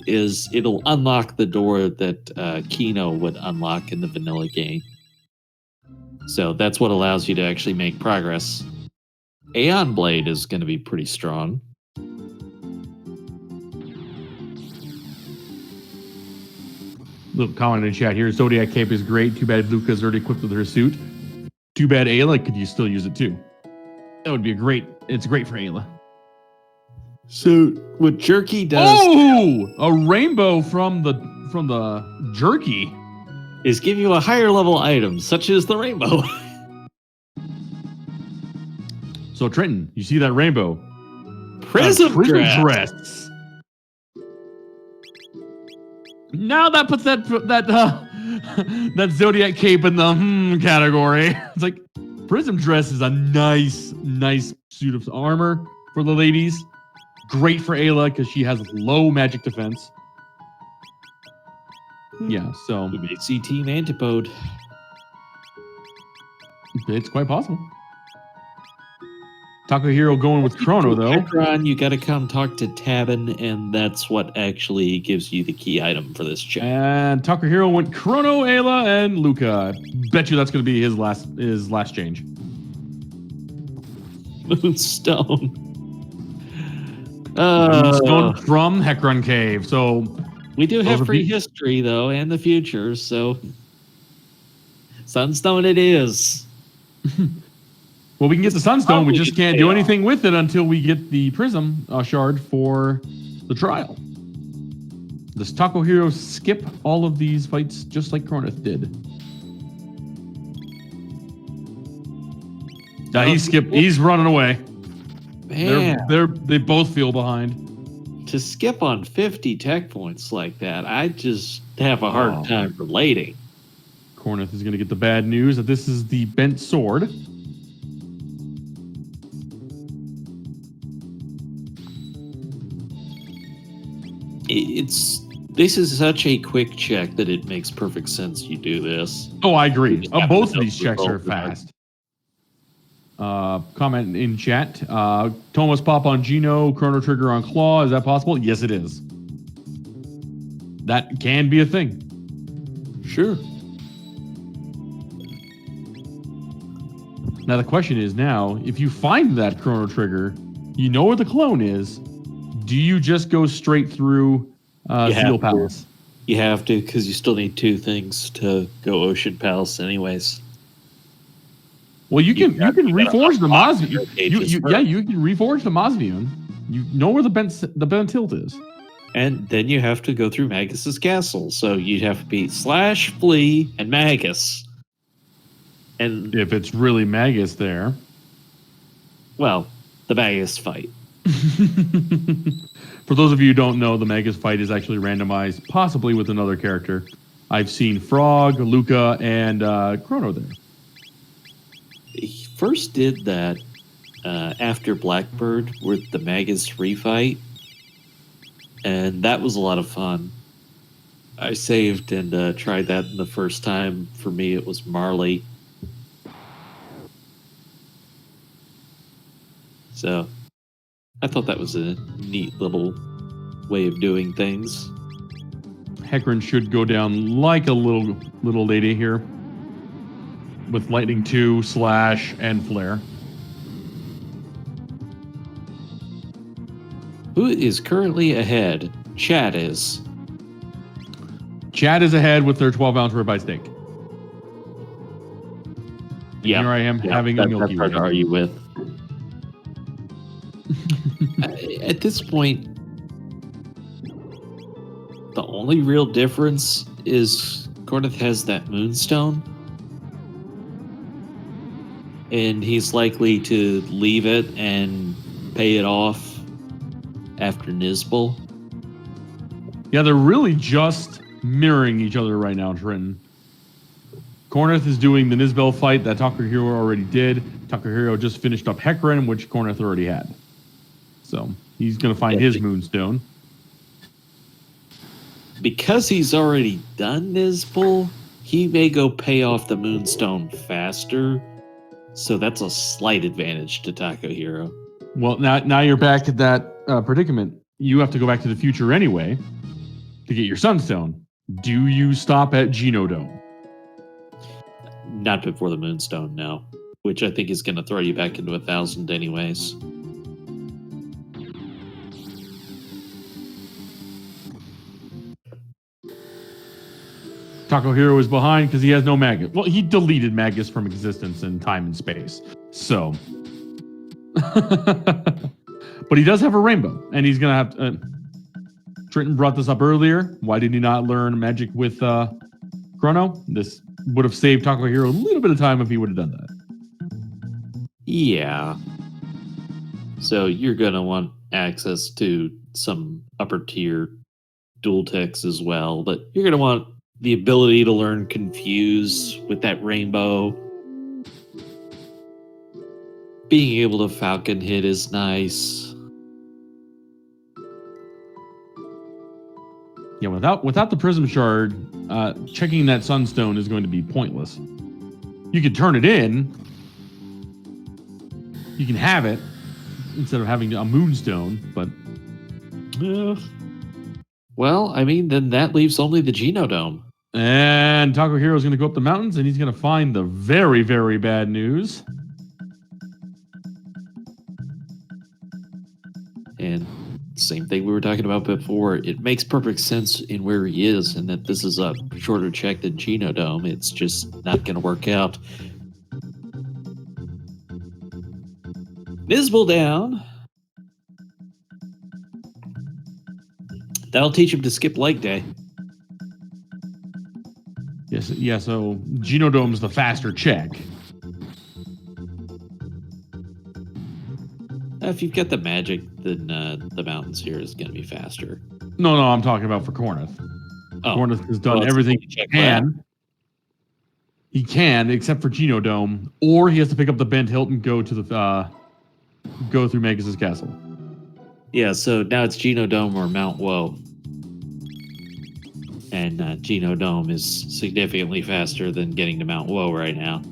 it'll unlock the door that Kino would unlock in the vanilla game. So that's what allows you to actually make progress. Aeon Blade is going to be pretty strong. Little comment in the chat here. Zodiac Cape is great. Too bad Luca's already equipped with her suit. Too bad Ayla could you still use it too. That would be it's great for Ayla. So what Jerky does... Oh! A rainbow from the Jerky. Is give you a higher level item, such as the rainbow. So Trenton, you see that rainbow? Prism dress. Now that puts that Zodiac cape in the category. It's like Prism dress is a nice suit of armor for the ladies. Great for Ayla because she has low magic defense. Yeah, so we may see Team Antipode. It's quite possible. Taco Hero going with Chrono though. Hecron, you got to come talk to Tabin, and that's what actually gives you the key item for this check. And Taco Hero went Chrono, Ayla, and Luca. Bet you that's going to be his last change. Moonstone. Moonstone from Hecron Cave. So we do have free history though, and the future. So Sunstone it is. Well, we can get the Sunstone. We just can't do anything with it until we get the Prism shard for the trial. Does Taco Hero skip all of these fights just like Korenth did? He's running away. Man, they both feel behind. To skip on 50 tech points like that, I just have a hard time relating. Korenth is going to get the bad news that this is the bent sword. This is such a quick check that it makes perfect sense you do this. Oh, I agree. Both of these checks are fast. Comment in chat. Thomas pop on Geno, Chrono Trigger on Claw. Is that possible? Yes, it is. That can be a thing. Sure. Now the question is if you find that Chrono Trigger, you know where the clone is. Do you just go straight through Steel Palace? You have to, because you still need 2 things to go Ocean Palace anyways. Well, you can reforge the Mausoleum. You can reforge the Mausoleum. You know where the bent tilt is. And then you have to go through Magus's castle. So you'd have to beat Slash, Flea, and Magus. And if it's really Magus there. Well, the Magus fight. For those of you who don't know, the Magus fight is actually randomized, possibly with another character. I've seen Frog, Luca, and Chrono there. He first did that after Blackbird with the Magus refight, and that was a lot of fun. I saved and tried that the first time. For me, it was Marley. So I thought that was a neat little way of doing things. Hecarim should go down like a little lady here with Lightning 2, Slash, and Flare. Who is currently ahead? Chad is. Chad is ahead with their 12-ounce ribeye steak. Yeah, here I am having a milky that's hard to argue with. At this point, the only real difference is Korenth has that moonstone, and he's likely to leave it and pay it off after Nizbal. Yeah, they're really just mirroring each other right now, Trenton. Korenth is doing the Nizbel fight that Takahiro already did. Takahiro just finished up Hecarim, which Korenth already had. So he's going to find his moonstone. Because he's already done Nizbal, he may go pay off the moonstone faster. So that's a slight advantage to Takahiro. Well, now you're back at that predicament. You have to go back to the future anyway to get your sunstone. Do you stop at Genodome? Not before the moonstone, no. Which I think is going to throw you back into 1,000 anyways. Takahiro is behind because he has no Magus. Well, he deleted Magus from existence in time and space. So. But he does have a rainbow, and he's going to have to... Trenton brought this up earlier. Why did he not learn magic with Chrono? This would have saved Takahiro a little bit of time if he would have done that. Yeah. So you're going to want access to some upper tier dual techs as well, but you're going to want the ability to learn Confuse with that rainbow. Being able to Falcon hit is nice. Yeah, without the Prism Shard, checking that Sunstone is going to be pointless. You can turn it in. You can have it instead of having a Moonstone, but... Well, I mean, then that leaves only the Genodome. And Takahiro is going to go up the mountains, and he's going to find the very, very bad news. And same thing we were talking about before. It makes perfect sense in where he is, and that this is a shorter check than Genodome. It's just not going to work out. Nizbal down. That'll teach him to skip leg day. Yes, yeah, so Genodome's the faster check. If you've got the magic, then the mountains here is going to be faster. No, I'm talking about for Korenth. Oh. Korenth has done everything he can. He can, except for Genodome, or he has to pick up the bent hilt and go to the go through Magus's castle. Yeah, so now it's Genodome or Mount Woe. And Genodome is significantly faster than getting to Mount Woe right now.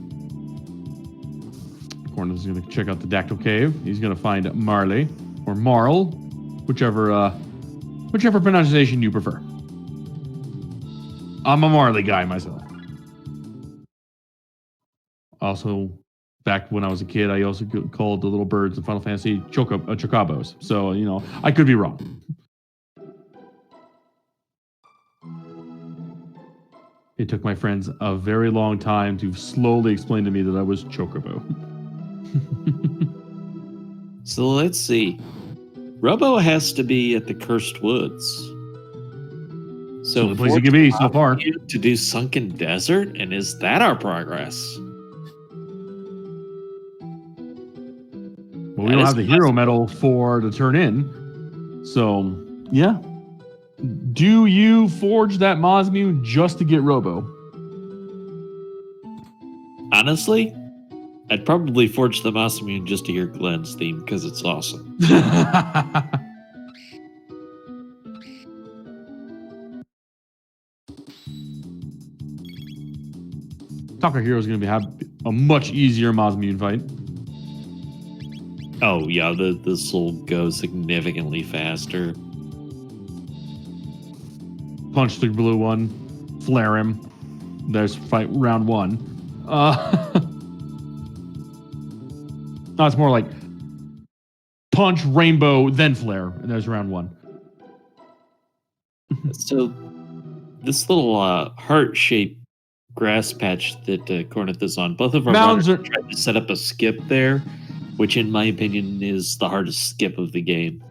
Korenth is going to check out the Dactyl Cave. He's going to find Marley, or Marl, whichever pronunciation you prefer. I'm a Marley guy myself. Also, back when I was a kid, I also called the little birds in Final Fantasy chocobos. So, I could be wrong. It took my friends a very long time to slowly explain to me that I was chocobo. So let's see. Robo has to be at the Cursed Woods. So the place he can be so far. To do Sunken Desert, and is that our progress? Well, we don't have the hero medal to turn in. So, yeah. Do you forge that Mosmew just to get Robo? Honestly, I'd probably forge the Masamune just to hear Glenn's theme because it's awesome. Takahiro is going to have a much easier Mosmew fight. Oh yeah, this will go significantly faster. Punch the blue one, flare him. There's fight round one. No, it's more like punch, rainbow, then flare, and there's round one. So this little heart-shaped grass patch that Korenth is on, both of our runners are trying to set up a skip there, which in my opinion is the hardest skip of the game.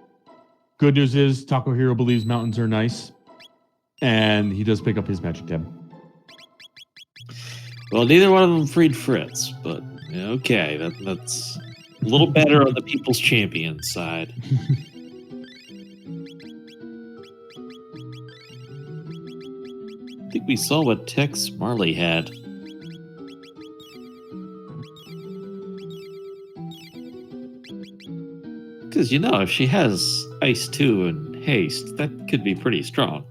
Good news is Takahiro believes mountains are nice, and he does pick up his magic tab. Well, neither one of them freed Fritz, but okay, that's a little better on the People's Champion side. I think we saw what Tex Marley had. Because, if she has Ice 2 and Haste, that could be pretty strong.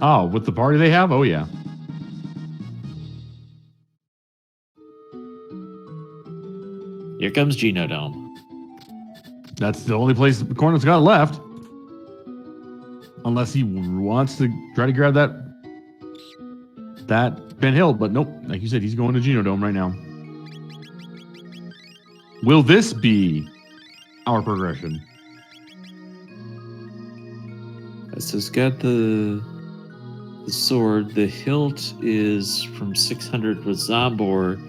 Oh, with the party they have? Oh, yeah. Here comes Genodome. That's the only place Korenth's got left. Unless he wants to try to grab that Ben Hill. But nope, like you said, he's going to Genodome right now. Will this be our progression? So it's got the sword. The hilt is from 600 with Zombor.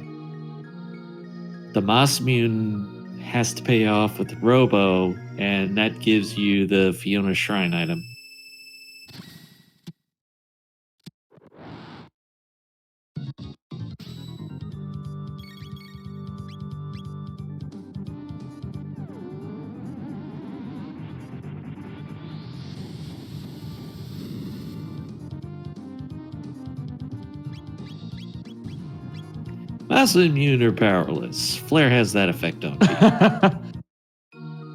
The Mosmune has to pay off with Robo, and that gives you the Fiona Shrine item. Mosmune are powerless. Flare has that effect on you.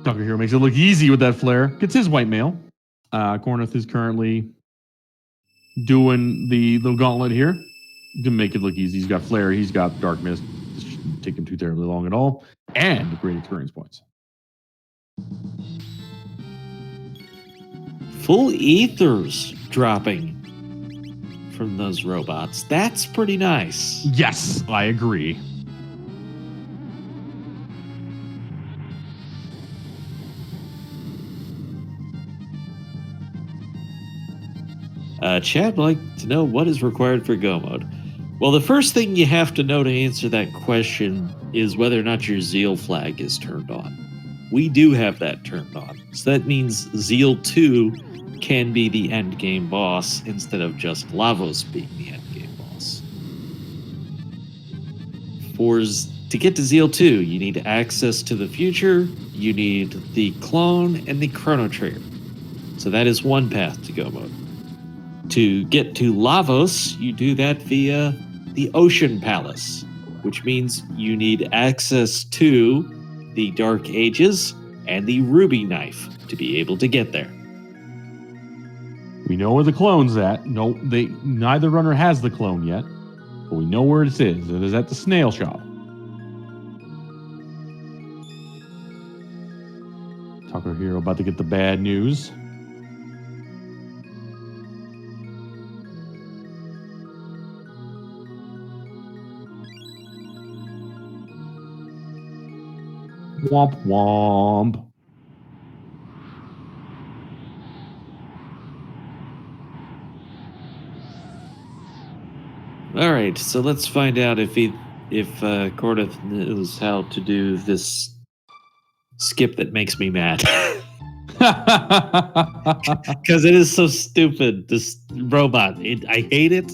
Takahiro makes it look easy with that flare. Gets his white mail. Korenth is currently doing the gauntlet here to make it look easy. He's got flare. He's got dark mist. This shouldn't take him too terribly long at all. And great experience points. Full ethers dropping from those robots. That's pretty nice. Yes, I agree. Chad would like to know what is required for Go mode. Well, the first thing you have to know to answer that question is whether or not your Zeal flag is turned on. We do have that turned on. So that means Zeal 2 can be the end game boss instead of just Lavos being the end game boss. To get to Zeal 2, you need access to the future, you need the clone, and the Chrono trigger. So that is one path to Go mode. To get to Lavos, you do that via the Ocean Palace, which means you need access to the Dark Ages and the Ruby Knife to be able to get there. We know where the clone's at. No, neither runner has the clone yet, but we know where it is. It is at the snail shop. Takahiro about to get the bad news. Womp womp. All right, so let's find out if Korenth knows how to do this skip that makes me mad. Because it is so stupid, this robot. I hate it.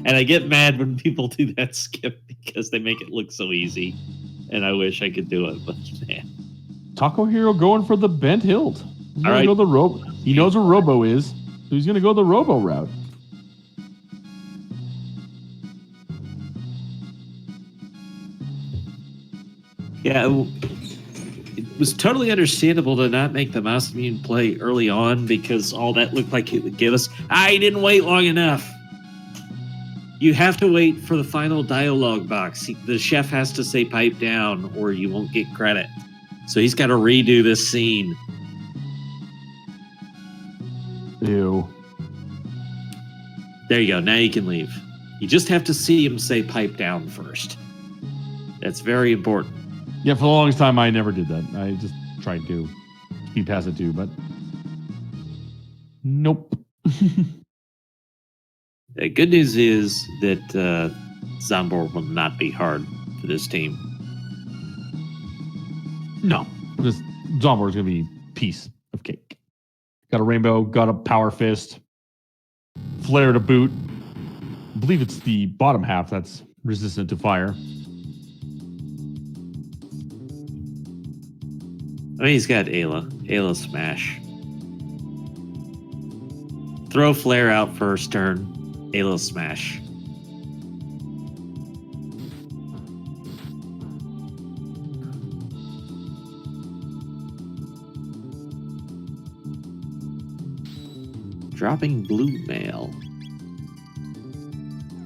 And I get mad when people do that skip because they make it look so easy. And I wish I could do it, but man. Takahiro going for the bent hilt. He's All gonna right. go the He knows where Robo is, so he's gonna go the Robo route. Yeah, it was totally understandable to not make the mouse immune play early on because all that looked like it would give us. I didn't wait long enough. You have to wait for the final dialogue box. The chef has to say pipe down or you won't get credit. So he's got to redo this scene. Ew. There you go. Now you can leave. You just have to see him say pipe down first. That's very important. Yeah, for the longest time, I never did that. I just tried to speed past it too, but nope. The good news is that Zombor will not be hard for this team. No, this Zombor is going to be piece of cake. Got a rainbow, got a power fist, flare to boot. I believe it's the bottom half that's resistant to fire. I mean, he's got Ayla smash. Throw flare out first turn. Ayla smash. Dropping blue mail.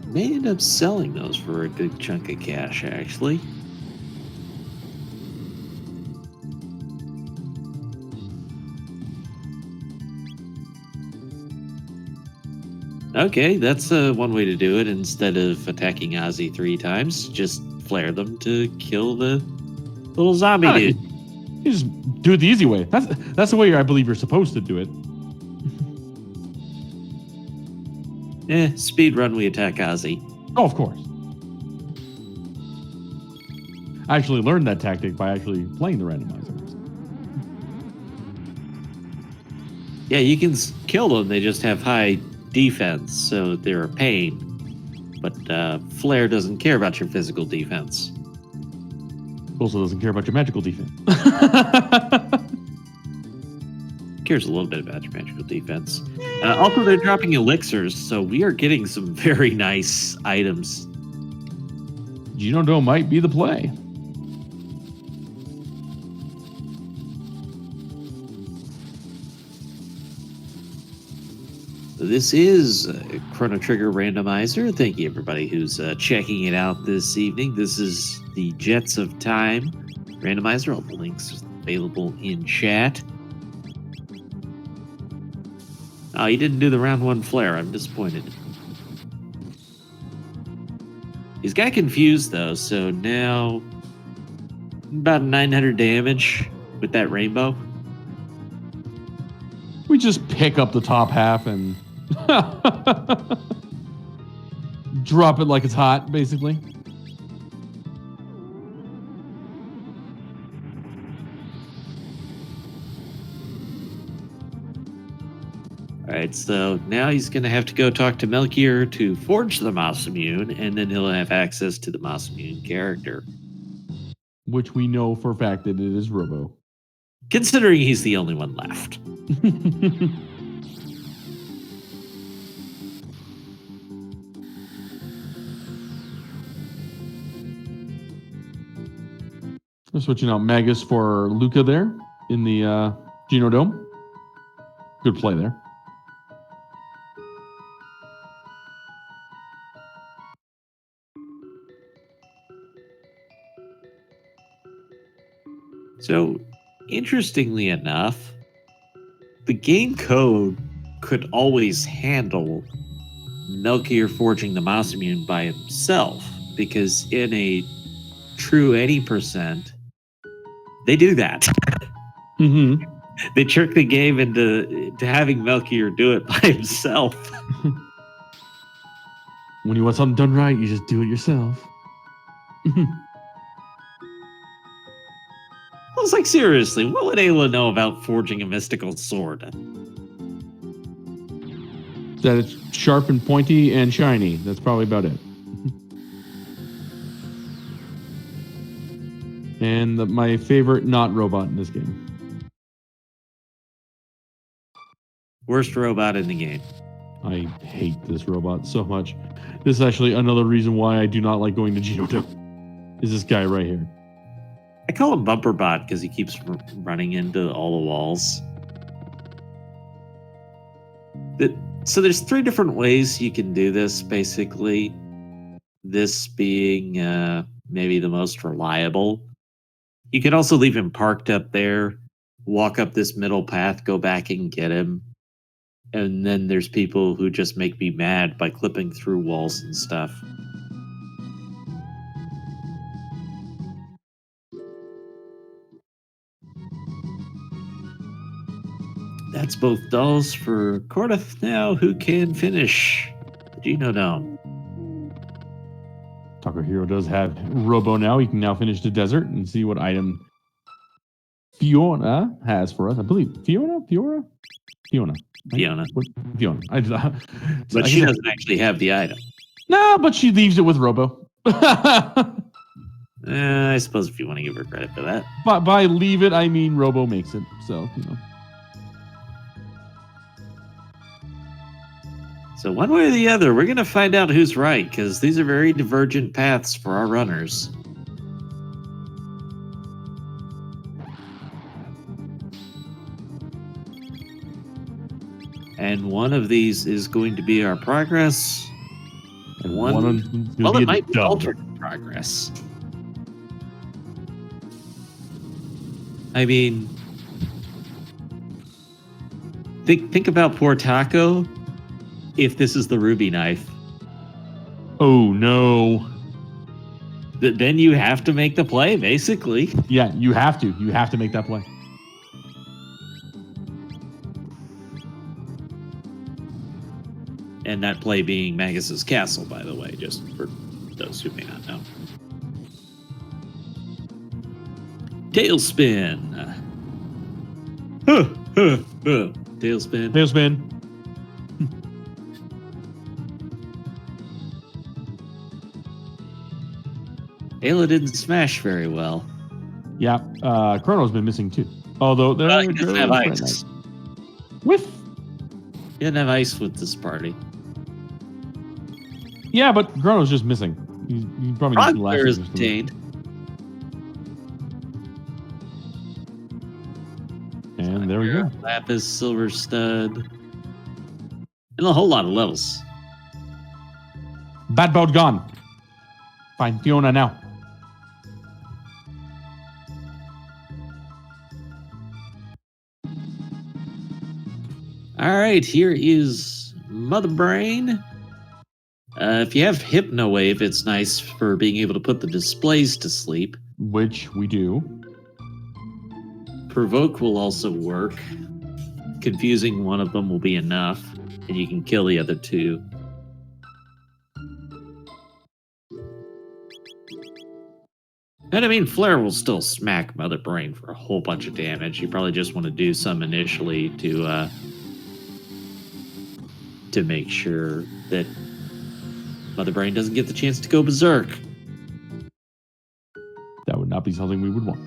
May end up selling those for a good chunk of cash, actually. Okay, that's one way to do it. Instead of attacking Ozzy 3 times, just flare them to kill the little zombie dude. You just do it the easy way. That's the way I believe you're supposed to do it. Speedrun, we attack Ozzy. Oh, of course. I actually learned that tactic by actually playing the randomizer. Yeah, you can kill them. They just have high defense, so they're a pain. But Flare doesn't care about your physical defense. Also doesn't care about your magical defense. Cares a little bit about your magical defense. Also, they're dropping elixirs, so we are getting some very nice items. Genodome might be the play. This is Chrono Trigger Randomizer. Thank you, everybody who's checking it out this evening. This is the Jets of Time Randomizer. All the links available in chat. Oh, you didn't do the round 1 flare. I'm disappointed. He's got confused, though, so now about 900 damage with that rainbow. We just pick up the top half and drop it like it's hot, basically. All right, so now he's going to have to go talk to Melchior to forge the Masamune, and then he'll have access to the Masamune character. Which we know for a fact that it is Robo. Considering he's the only one left. We're switching out Magus for Luca there in the Genodome. Good play there. So, interestingly enough, the game code could always handle Melchior forging the Masamune by himself, because in a true 80%, they do that. Mm-hmm. They trick the game into having Melchior do it by himself. When you want something done right, you just do it yourself. I was like, seriously, what would Ayla know about forging a mystical sword? That it's sharp and pointy and shiny. That's probably about it. And my favorite not robot in this game. Worst robot in the game. I hate this robot so much. This is actually another reason why I do not like going to Geodo. Is this guy right here. I call him Bumper Bot because he keeps running into all the walls. So there's 3 different ways you can do this, basically. This being maybe the most reliable. You could also leave him parked up there, walk up this middle path, go back and get him. And then there's people who just make me mad by clipping through walls and stuff. That's both dolls for Korenth now, who can finish the Geno Dome. Taco Hero does have Robo now. He can now finish the desert and see what item Fiona has for us. I believe Fiona. Fiona. What? Fiona. But she doesn't actually have the item. No, but she leaves it with Robo. I suppose if you want to give her credit for that. But by leave it, I mean Robo makes it. So, you know. So one way or the other, we're going to find out who's right, because these are very divergent paths for our runners. And one of these is going to be our progress. And it might be alternate progress. I mean, think about poor Taco. If this is the ruby knife. Oh, no. Then you have to make the play, basically. Yeah, you have to. You have to make that play. And that play being Magus's castle, by the way, just for those who may not know. Tailspin. Tailspin. Tailspin. Ayla didn't smash very well. Yeah, Chrono's been missing too. Although he doesn't have ice. Whiff. He didn't have ice with this party. Yeah, but Chrono's just missing. He's probably just last. Is obtained. And there we go. Lapis, Silver Stud, and a whole lot of levels. Bad boat gone. Find Fiona now. All right, here is Mother Brain. If you have Hypno Wave, it's nice for being able to put the displays to sleep. Which we do. Provoke will also work. Confusing one of them will be enough, and you can kill the other 2. And I mean, Flare will still smack Mother Brain for a whole bunch of damage. You probably just want to do some initially to make sure that Mother Brain doesn't get the chance to go berserk. That would not be something we would want.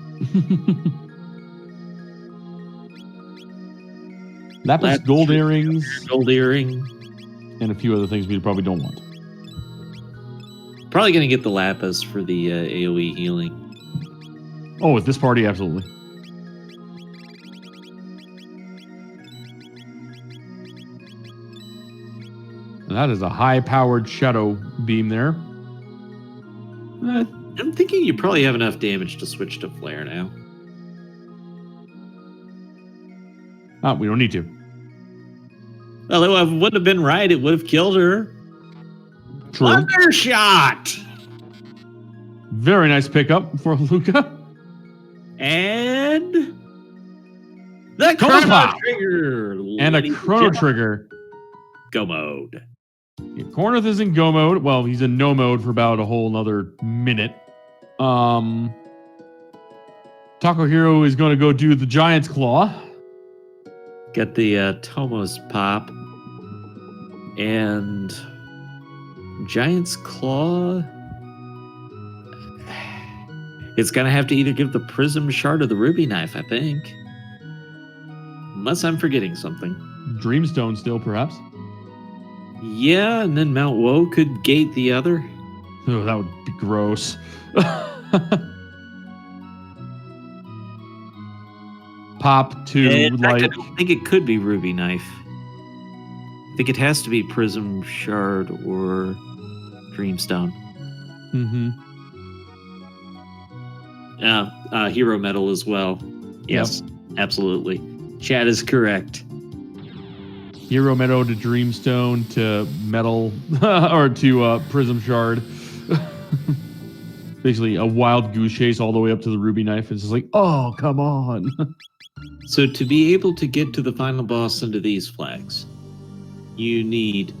Lapis gold earrings. Gold earring. And a few other things we probably don't want. Probably going to get the Lapis for the AoE healing. Oh, with this party, absolutely. And that is a high-powered shadow beam there. I'm thinking you probably have enough damage to switch to Flare now. We don't need to. Although it wouldn't have been right, it would have killed her. True. Wondershot! Very nice pickup for Luca. And the Chrono Trigger. And a Chrono Trigger. Go mode. Yeah, Korenth is in go mode. Well, he's in no mode for about a whole another minute. Taco Hero is going to go do the Giant's Claw. Get the Tomos Pop. And Giant's Claw. It's going to have to either give the Prism Shard or the Ruby Knife, I think. Unless I'm forgetting something. Dreamstone still, perhaps. Yeah, and then Mount Woe could gate the other. Oh, that would be gross. Pop to In fact, I like. don't think it could be Ruby Knife. I think it has to be Prism Shard or Dreamstone. Mm-hmm. Hero Metal as well. Yes, absolutely. Chad is correct. Hero Meadow to Dreamstone to Metal or to Prism Shard. Basically a wild goose chase all the way up to the Ruby Knife. It's just like, oh, come on. So to be able to get to the final boss under these flags, you need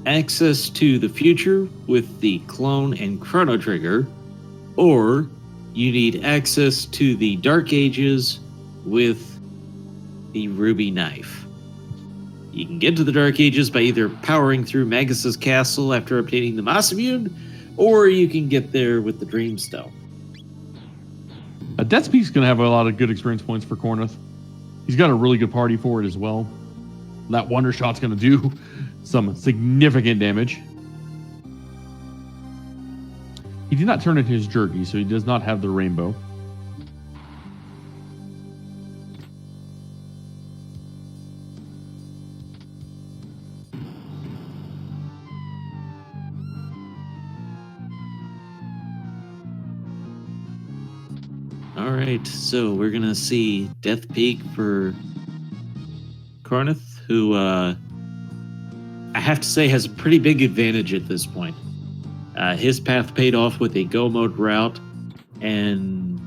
access to the future with the clone and chrono trigger, or you need access to the Dark Ages with the Ruby Knife. You can get to the Dark Ages by either powering through Magus's castle after obtaining the Masamune, or you can get there with the Dreamstone. Death Peak's going to have a lot of good experience points for Korenth. He's got a really good party for it as well. That Wonder Shot's going to do some significant damage. He did not turn in his jerky, so he does not have the rainbow. All right, so we're going to see Death Peak for Korenth, who I have to say has a pretty big advantage at this point. His path paid off with a go mode route, and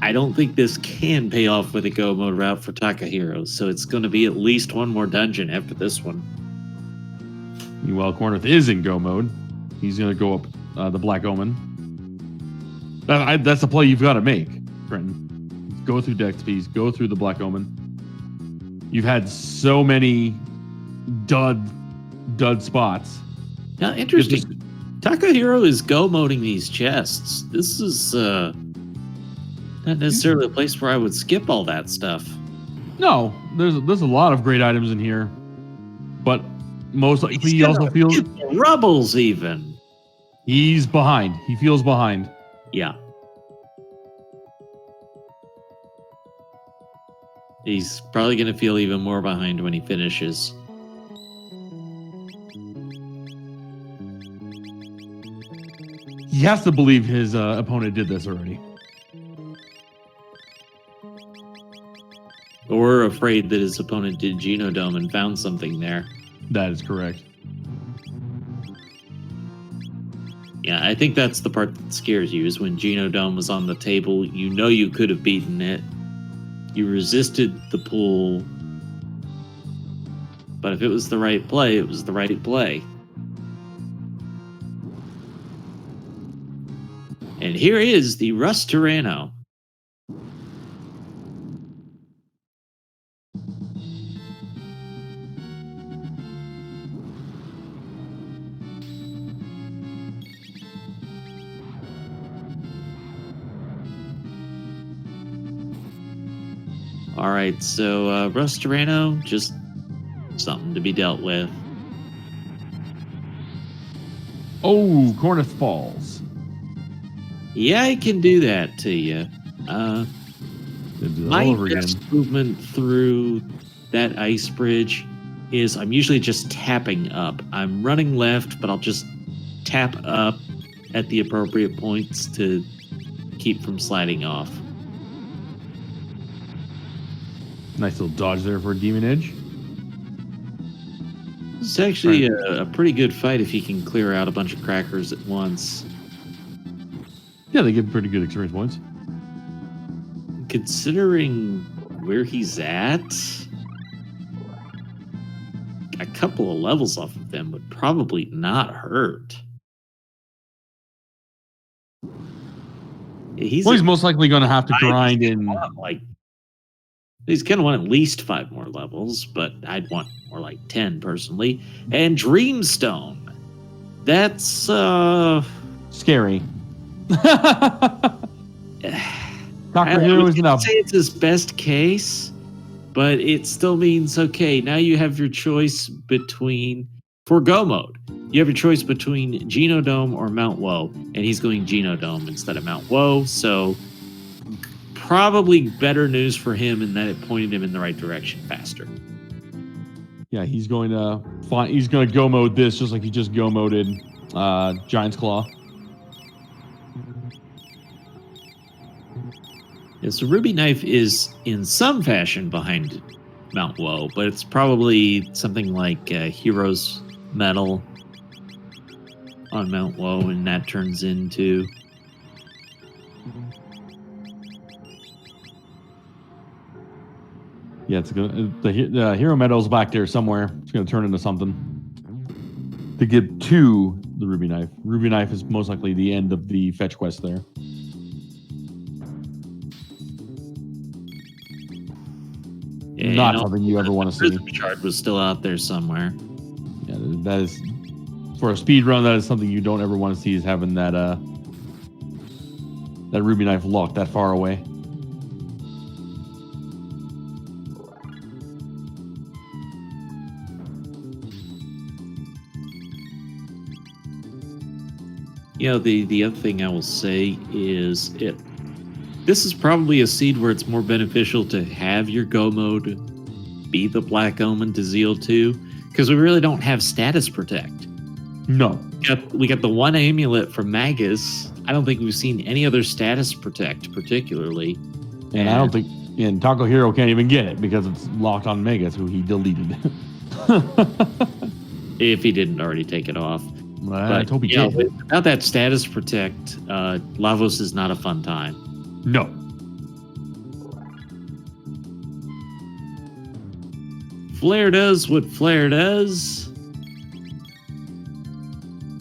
I don't think this can pay off with a go mode route for Takahiro, so it's going to be at least one more dungeon after this one. Meanwhile, Korenth is in go mode. He's going to go up the Black Omen. That's the play you've got to make, Trenton. Go through Dex Peas, go through the Black Omen. You've had so many dud spots. Now, interesting. Takahiro is go moding these chests. This is not necessarily a place where I would skip all that stuff. No, there's a lot of great items in here, but most likely he also feels Rubbles even. He's behind. He feels behind. Yeah. He's probably going to feel even more behind when he finishes. He has to believe his opponent did this already. Or afraid that his opponent did Genodome and found something there. That is correct. Yeah, I think that's the part that scares you, is when Genodome was on the table, you know you could have beaten it. You resisted the pull. But if it was the right play, it was the right play. And here is the Rust Tyranno. All right, so Rust Tyranno, just something to be dealt with. Oh, Korenth falls. Yeah, I can do that to you. My best movement through that ice bridge is I'm usually just tapping up. I'm running left, but I'll just tap up at the appropriate points to keep from sliding off. Nice little dodge there for a Demon Edge. It's actually a pretty good fight if you can clear out a bunch of crackers at once. Yeah, they give pretty good experience points. Considering where he's at, a couple of levels off of them would probably not hurt. He's most likely going to have to grind in. He's going to want at least 5 more levels, but I'd want more like 10 personally. And Dreamstone. That's scary. Dr. Hero is enough. Say it's his best case, but it still means, okay, now you have your choice between, for Go mode, you have your choice between Genodome or Mount Woe, and he's going Genodome instead of Mount Woe, so probably better news for him in that it pointed him in the right direction faster. Yeah, he's going to go mode this just like he just go moded Giant's Claw. Yeah, so Ruby Knife is in some fashion behind Mount Woe, but it's probably something like Hero's Medal on Mount Woe, and that turns into... Yeah, it's gonna the Hero Medal's back there somewhere. It's gonna turn into something to give to the Ruby Knife. Ruby Knife is most likely the end of the fetch quest there. Yeah, not something you ever want to see. The shard was still out there somewhere. Yeah, that is, for a speed run, that is something you don't ever want to see, is having that that Ruby Knife locked that far away. You know, the other thing I will say is this is probably a seed where it's more beneficial to have your Go mode be the Black Omen to Zeal 2, because we really don't have status protect. No. We got the one amulet from Magus. I don't think we've seen any other status protect particularly. And I don't think, and Taco Hero can't even get it because it's locked on Magus, who he deleted. If he didn't already take it off. I hope he did. Without that status protect, Lavos is not a fun time. No. Flare does what Flare does.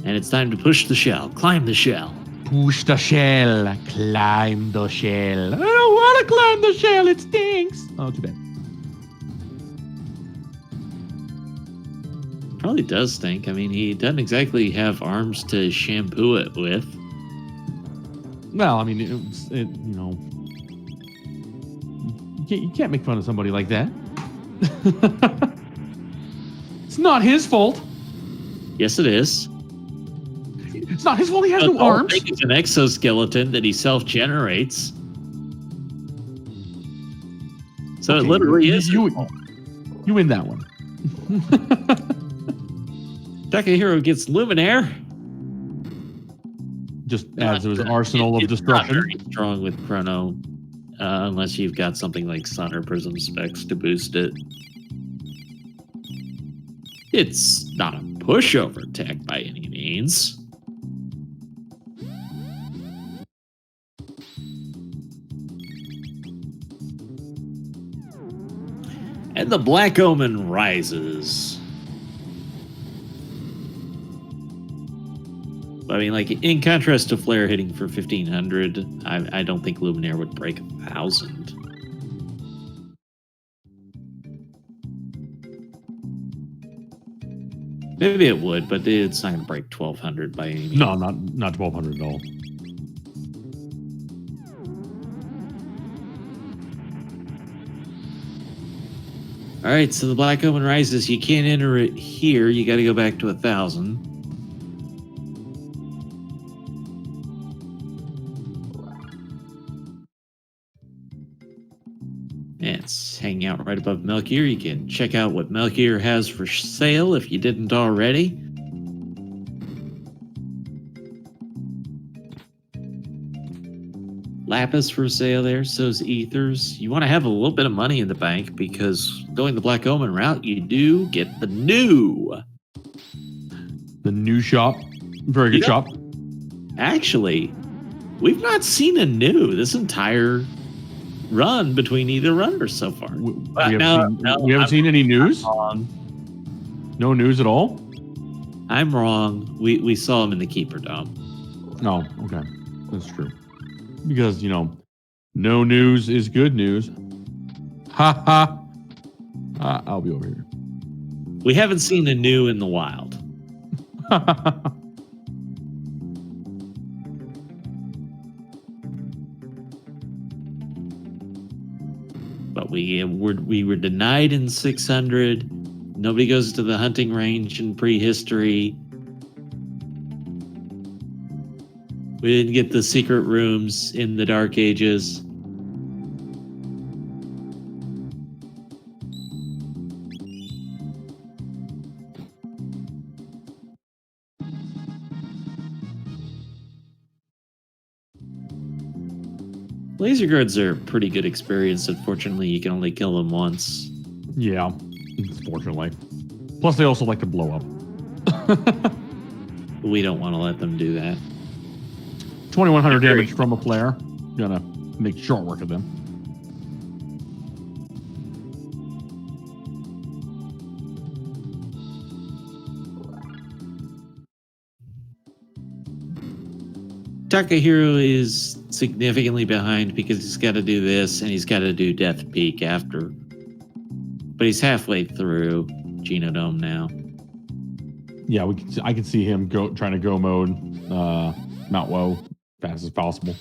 And it's time to push the shell. Climb the shell. Push the shell. Climb the shell. I don't want to climb the shell. It stinks. Oh, too bad. Probably does stink. I mean, he doesn't exactly have arms to shampoo it with. Well, I mean, you know, you can't make fun of somebody like that. It's not his fault. Yes, it is. It's not his fault. He has no arms. It's an exoskeleton that he self-generates. So okay, it literally is. You win that one. Takahiro gets Luminaire. Just adds to his arsenal of destruction. Not very strong with Chrono, unless you've got something like Sun or Prism specs to boost it. It's not a pushover tech by any means. And the Black Omen rises. I mean, like, in contrast to Flare hitting for 1,500, I don't think Luminaire would break 1,000. Maybe it would, but it's not going to break 1,200 by any means. No, not 1,200 at all. All right, so the Black Omen rises. You can't enter it here. You got to go back to 1,000. It's hanging out right above Melchior. You can check out what Melchior has for sale if you didn't already. Lapis for sale there, so's Ethers. You want to have a little bit of money in the bank because going the Black Omen route, you do get the new. The new shop. Very good shop. Actually, we've not seen a new this entire run between either runners so far. We haven't seen any news? No news at all? I'm wrong. We saw him in the Keeper Dome. No, okay. That's true. Because, you know, no news is good news. Ha ha. I'll be over here. We haven't seen a new in the wild. But we were denied in 600. Nobody goes to the hunting range in prehistory. We didn't get the secret rooms in the Dark Ages. Laser guards are a pretty good experience. Unfortunately, you can only kill them once. Yeah, unfortunately. Plus, they also like to blow up. We don't want to let them do that. 2,100 damage from a flare. Gonna make short work of them. Takahiro is significantly behind because he's got to do this and he's got to do Death Peak after. But he's halfway through Genodome now. Yeah, I can see him trying to go mode Mount Woe fast as possible.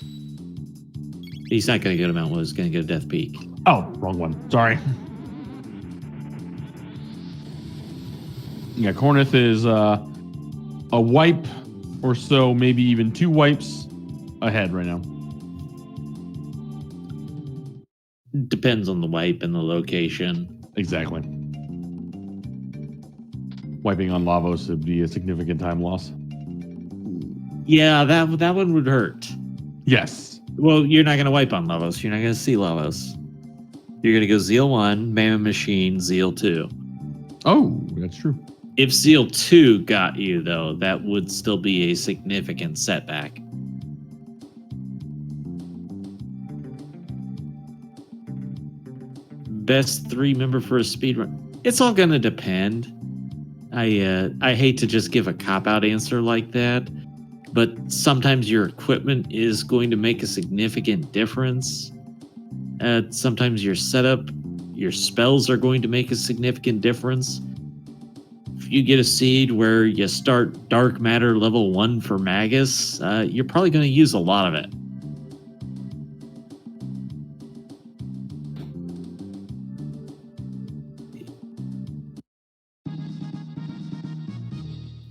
He's not going to go to Mount Woe. He's going to go to Death Peak. Oh, wrong one. Sorry. Yeah, Korenth is a wipe or so, maybe even 2 wipes ahead right now. Depends on the wipe and the location. Exactly. Wiping on Lavos would be a significant time loss. Yeah, that one would hurt. Yes. Well, you're not going to wipe on Lavos. You're not going to see Lavos. You're going to go Zeal 1, Mammoth Machine, Zeal 2. Oh, that's true. If Zeal 2 got you, though, that would still be a significant setback. Best 3 member for a speedrun. It's all going to depend. I hate to just give a cop-out answer like that, but sometimes your equipment is going to make a significant difference. Sometimes your setup, your spells are going to make a significant difference. If you get a seed where you start Dark Matter level 1 for Magus, you're probably going to use a lot of it.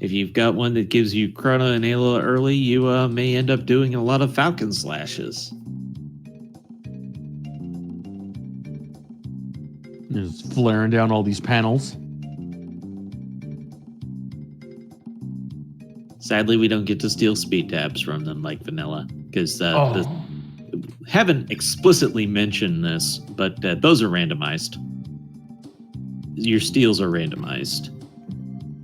If you've got one that gives you Chrono and Ayla early, you may end up doing a lot of Falcon Slashes. Just flaring down all these panels. Sadly, we don't get to steal speed tabs from them like vanilla, because haven't explicitly mentioned this, but those are randomized. Your steals are randomized.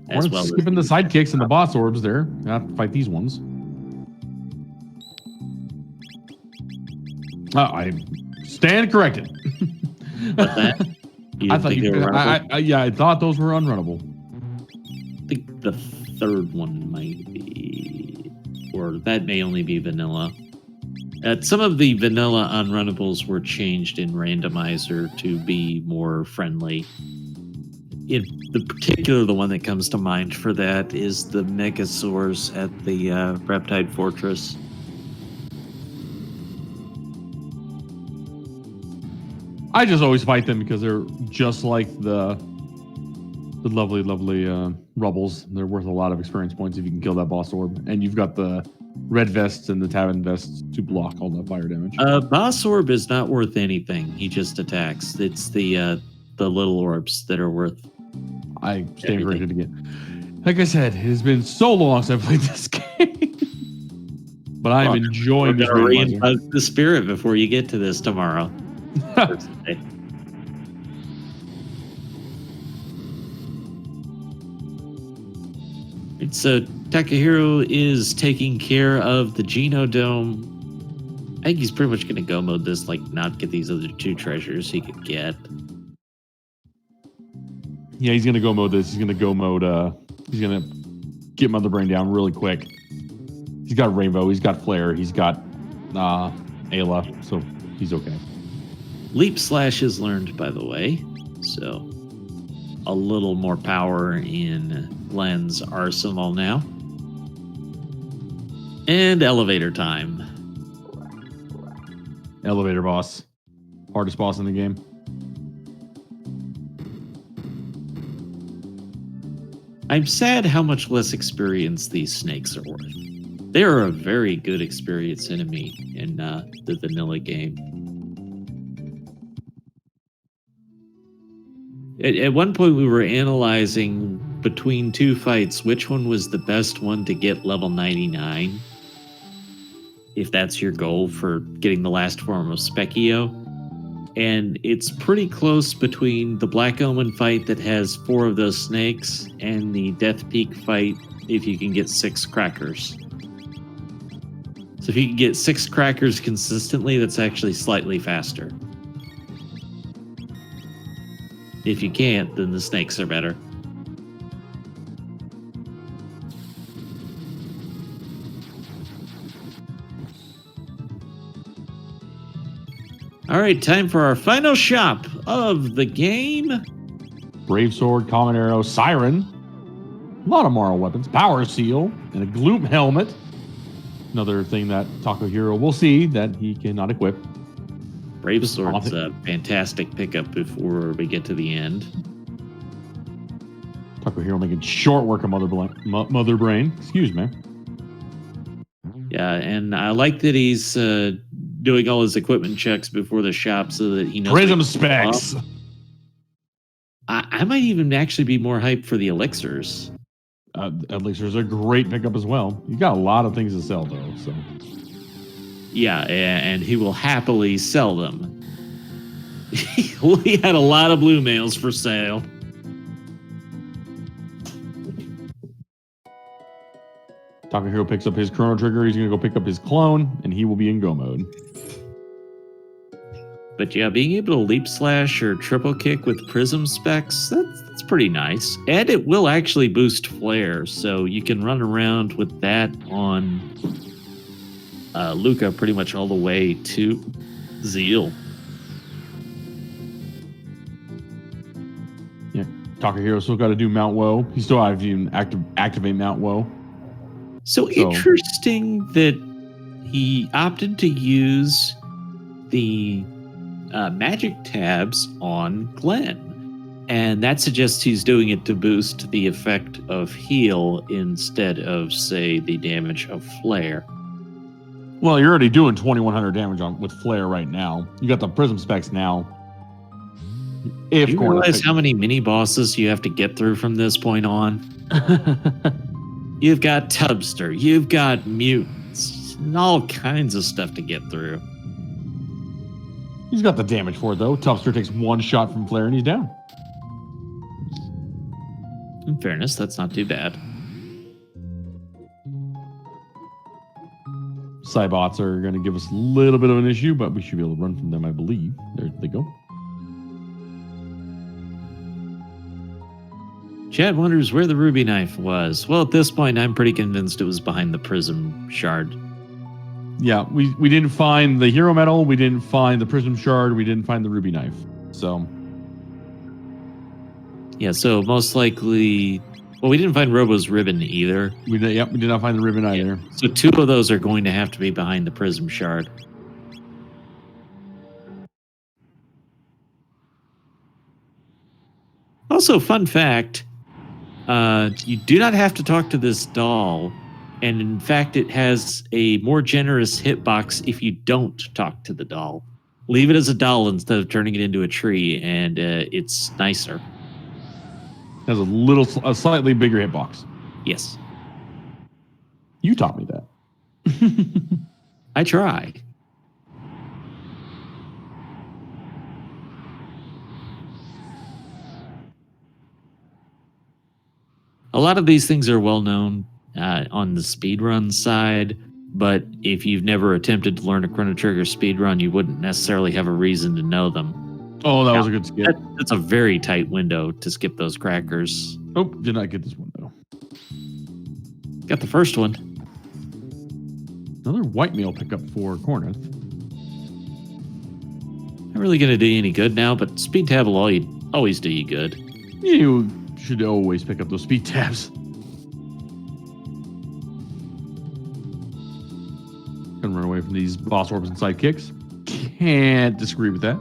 As well skipping the sidekicks and the boss orbs there. I have to fight these ones. I stand corrected. What's that? I thought they were unrunnable? I thought those were unrunnable. I think the third one might be, or that may only be vanilla. Some of the vanilla unrunnables were changed in randomizer to be more friendly. The one that comes to mind for that is the Megasaurs at the Reptide Fortress. I just always fight them because they're just like the lovely Rubbles. They're worth a lot of experience points if you can kill that boss orb. And you've got the red vests and the tavern vests to block all that fire damage. Boss orb is not worth anything. He just attacks. It's the little orbs that are worth. I stand corrected again. Like I said, it has been so long since I've played this game. But I'm enjoying this randomizer. The spirit before you get to this tomorrow. So Takahiro is taking care of the Genodome. I think he's pretty much going to go mode this, like not get these other 2 treasures he could get. Yeah, he's gonna go mode this. He's gonna go mode. He's gonna get Mother Brain down really quick. He's got Rainbow. He's got Flare. He's got Ayla. So he's okay. Leap Slash is learned, by the way. So a little more power in Glenn's arsenal now. And elevator time. Elevator boss. Hardest boss in the game. I'm sad how much less experience these snakes are worth. They are a very good experience enemy in the vanilla game. At one point, we were analyzing between two fights which one was the best one to get level 99. If that's your goal for getting the last form of Specchio. And it's pretty close between the Black Omen fight that has 4 of those snakes and the Death Peak fight if you can get 6 crackers. So if you can get 6 crackers consistently, that's actually slightly faster. If you can't, then the snakes are better. All right, time for our final shop of the game. Brave Sword, Common Arrow, Siren, a lot of moral weapons, Power Seal, and a Gloom Helmet. Another thing that Taco Hero will see that he cannot equip. Brave Sword's a fantastic pickup before we get to the end. Taco Hero making short work of Mother Brain. Excuse me. Yeah, and I like that he's doing all his equipment checks before the shop so that he knows. Prism specs. I might even actually be more hyped for the elixirs. Elixirs are a great pickup as well. You got a lot of things to sell though, so. Yeah, and he will happily sell them. We had a lot of blue mails for sale. Taco Hero picks up his Chrono Trigger. He's going to go pick up his clone, and he will be in go mode. But yeah, being able to leap slash or triple kick with prism specs, that's pretty nice. And it will actually boost flare, so you can run around with that on Luca pretty much all the way to Zeal. Yeah, Taco Hero still got to do Mount Woe. He still has to even activate Mount Woe. So interesting that he opted to use the magic tabs on Glenn. And that suggests he's doing it to boost the effect of heal instead of, say, the damage of flare. Well, you're already doing 2,100 damage with flare right now. You got the prism specs now. If you realize how many mini bosses you have to get through from this point on? You've got Tubster, you've got mutants, and all kinds of stuff to get through. He's got the damage for it, though. Tubster takes 1 shot from flare and he's down. In fairness, that's not too bad. Cybots are going to give us a little bit of an issue, but we should be able to run from them, I believe. There they go. Chad wonders where the ruby knife was. Well, at this point, I'm pretty convinced it was behind the prism shard. Yeah, we didn't find the hero medal, we didn't find the prism shard, we didn't find the ruby knife. So yeah, so most likely, well, we didn't find Robo's ribbon either. We did not find the ribbon either. So 2 of those are going to have to be behind the prism shard. Also, fun fact, you do not have to talk to this doll. And in fact, it has a more generous hitbox if you don't talk to the doll. Leave it as a doll instead of turning it into a tree, and it's nicer. It has a slightly bigger hitbox. Yes. You taught me that. I try. A lot of these things are well known on the speedrun side, but if you've never attempted to learn a Chrono Trigger speedrun, you wouldn't necessarily have a reason to know them. Oh, that was a good skip. That's a very tight window to skip those crackers. Oh, did not get this one, though. Got the first one. Another white mail pickup for Korenth. Not really going to do you any good now, but speed tab will always do you good. You should always pick up those speed tabs. Gonna run away from these boss orbs and sidekicks. Can't disagree with that.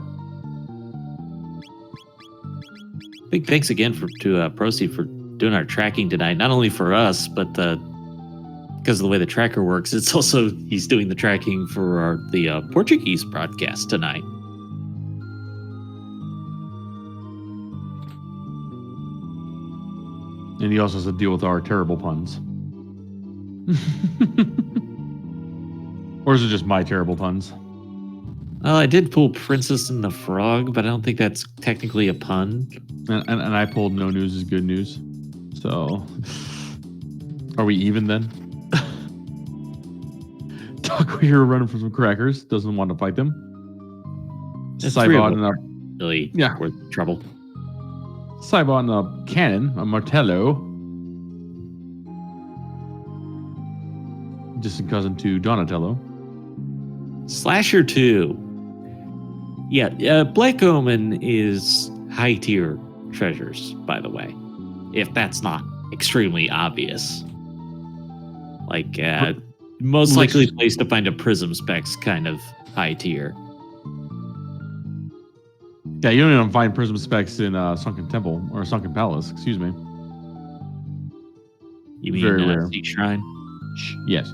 Big thanks again to Proceed for doing our tracking tonight. Not only for us, but because of the way the tracker works, it's also he's doing the tracking for the Portuguese broadcast tonight. And he also has to deal with our terrible puns. Or is it just my terrible puns? Well, I did pull Princess and the Frog, but I don't think that's technically a pun. And I pulled no news is good news. So, are we even then? Taco Hero running for some crackers. Doesn't want to fight them. Cybot and a really worth trouble. Cybot and a cannon, a martello. Distant cousin to Donatello. Slasher 2. Yeah, Black Omen is high tier treasures, by the way. If that's not extremely obvious. Like, most likely place to find a Prism Specs kind of high tier. Yeah, you don't even find Prism Specs in Sunken Temple, or Sunken Palace, excuse me. You mean very rare. Sea Shrine? Yes.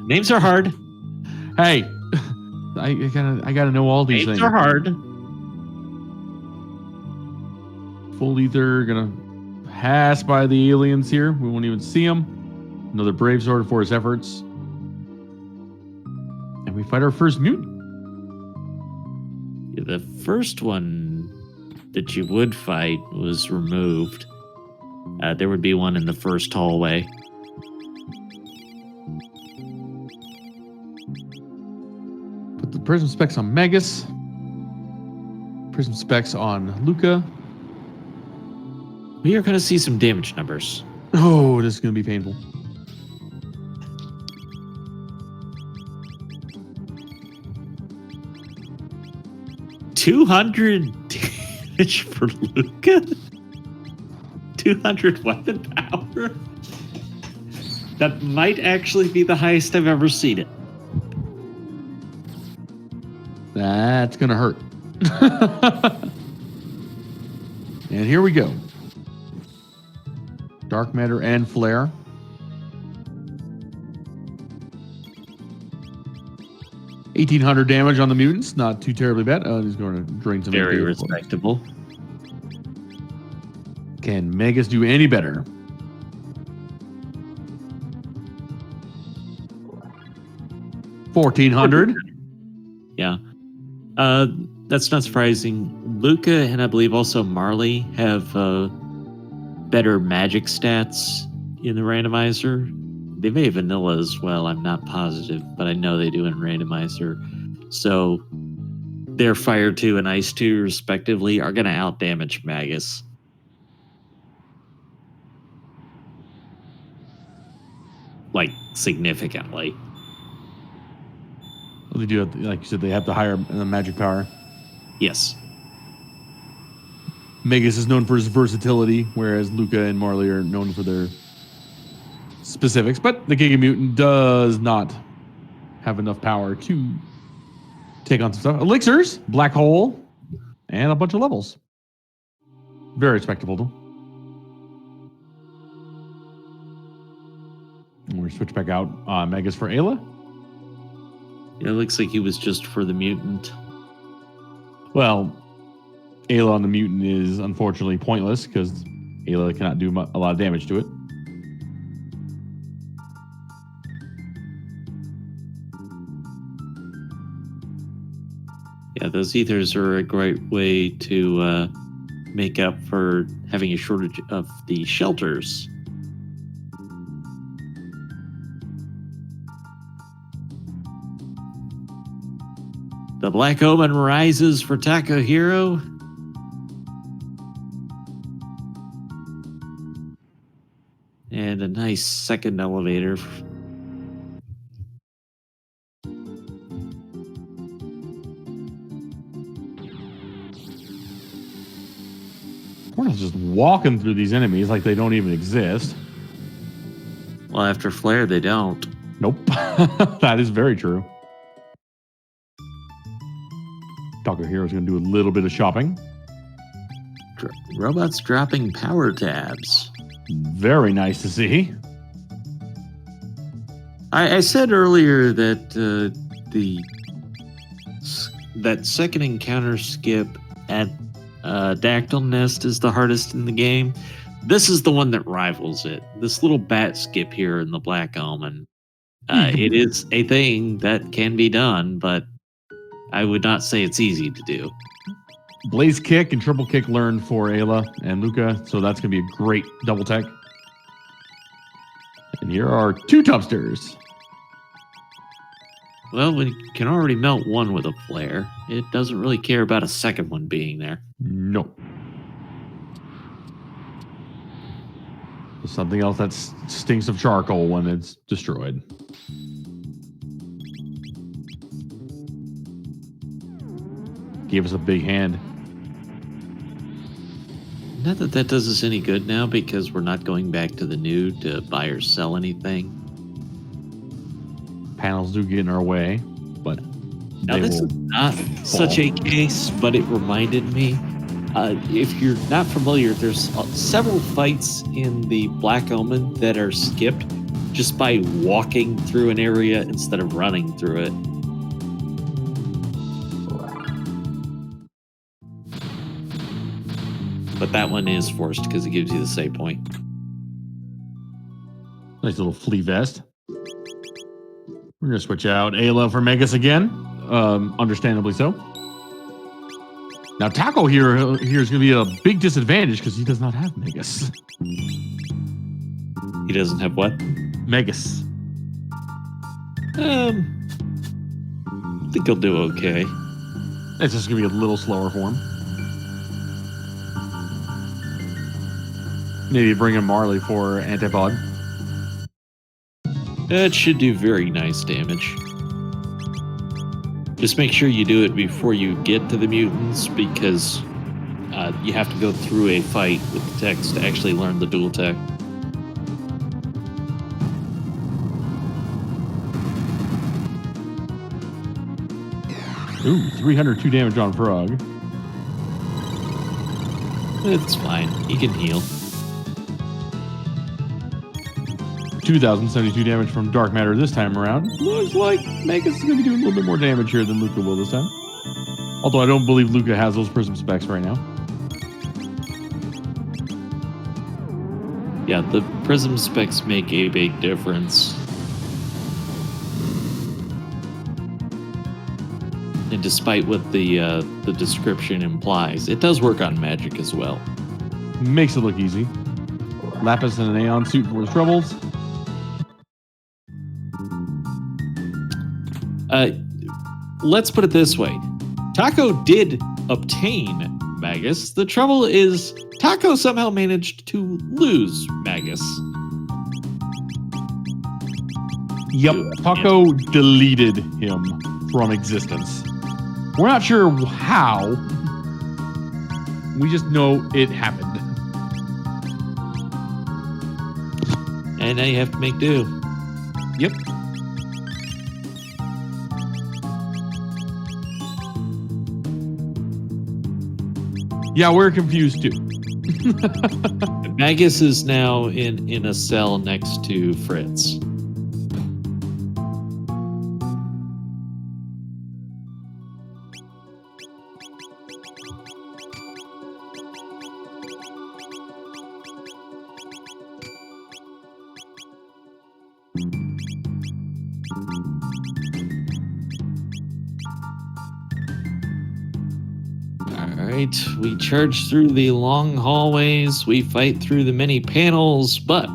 Names are hard. Hey, I gotta know all these things. Names are hard. Full Ether, gonna pass by the aliens here. We won't even see them. Another brave sword for his efforts. And we fight our first mutant. Yeah, the first one that you would fight was removed. There would be one in the first hallway. Put the Prism Specs on Magus. Prism Specs on Luca. We are going to see some damage numbers. Oh, this is going to be painful. $200 damage for Luca? 200 weapon power? That might actually be the highest I've ever seen it. That's going to hurt. And here we go. Dark Matter and Flare. $1,800 damage on the mutants. Not too terribly bad. He's going to drain some. Very respectable. Can Magus do any better? $1,400. Yeah. That's not surprising. Luca and I believe also Marley have better magic stats in the randomizer. They may have vanilla as well. I'm not positive, but I know they do in randomizer. So their Fire 2 and Ice 2 respectively are going to outdamage Magus. Like, significantly. Well, they do have, like you said, they have the higher magic power. Yes. Magus is known for his versatility, whereas Luca and Marley are known for their specifics. But the Giga Mutant does not have enough power to take on some stuff. Elixirs, Black Hole, and a bunch of levels. Very respectable. And we're switch back out Magus for Ayla. It looks like he was just for the mutant. Well, Ayla on the mutant is unfortunately pointless because Ayla cannot do a lot of damage to it. Yeah, those ethers are a great way to make up for having a shortage of the shelters. The Black Omen rises for Taco Hero. And a nice second elevator. Korenth's just walking through these enemies like they don't even exist. Well, after Flare, they don't. Nope. That is very true. Taco Hero's going to do a little bit of shopping. robots dropping power tabs. Very nice to see. I said earlier that that second encounter skip at Dactyl Nest is the hardest in the game. This is the one that rivals it. This little bat skip here in the Black Omen. It is a thing that can be done, but I would not say it's easy to do. Blaze kick and triple kick learned for Ayla and Luca, so that's going to be a great double tech. And here are 2 tubsters. Well, we can already melt one with a flare. It doesn't really care about a second one being there. Nope. Something else that stinks of charcoal when it's destroyed. Gave us a big hand. Not that that does us any good now because we're not going back to the new to buy or sell anything. Panels do get in our way, but now this is not such a case, but it reminded me. If you're not familiar, there's several fights in the Black Omen that are skipped just by walking through an area instead of running through it. But that one is forced because it gives you the save point. Nice little flea vest. We're going to switch out Ayla for Megas again. Understandably so. Now, Taco here is going to be a big disadvantage because he does not have Megas. He doesn't have what? Megas. I think he'll do okay. It's just going to be a little slower for him. Maybe bring in Marley for Antipod. That should do very nice damage. Just make sure you do it before you get to the mutants because you have to go through a fight with the techs to actually learn the dual tech. Ooh, 302 damage on Frog. It's fine. He can heal. 2,072 damage from Dark Matter this time around. Looks like Megas is going to be doing a little bit more damage here than Luca will this time. Although I don't believe Luca has those prism specs right now. Yeah, the prism specs make a big difference. And despite what the description implies, it does work on magic as well. Makes it look easy. Lapis in an Aeon suit for his troubles. Let's put it this way. Taco did obtain Magus. The trouble is, Taco somehow managed to lose Magus. Yep, Taco deleted him from existence. We're not sure how. We just know it happened. And now you have to make do. Yep. Yeah, we're confused too. Magus is now in a cell next to Fritz. Alright, we charge through the long hallways, we fight through the many panels, but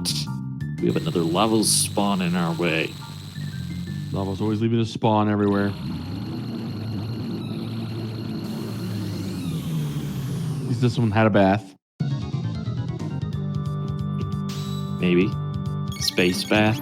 we have another lava spawn in our way. Lava's always leaving a spawn everywhere. At least this one had a bath. Maybe. Space bath.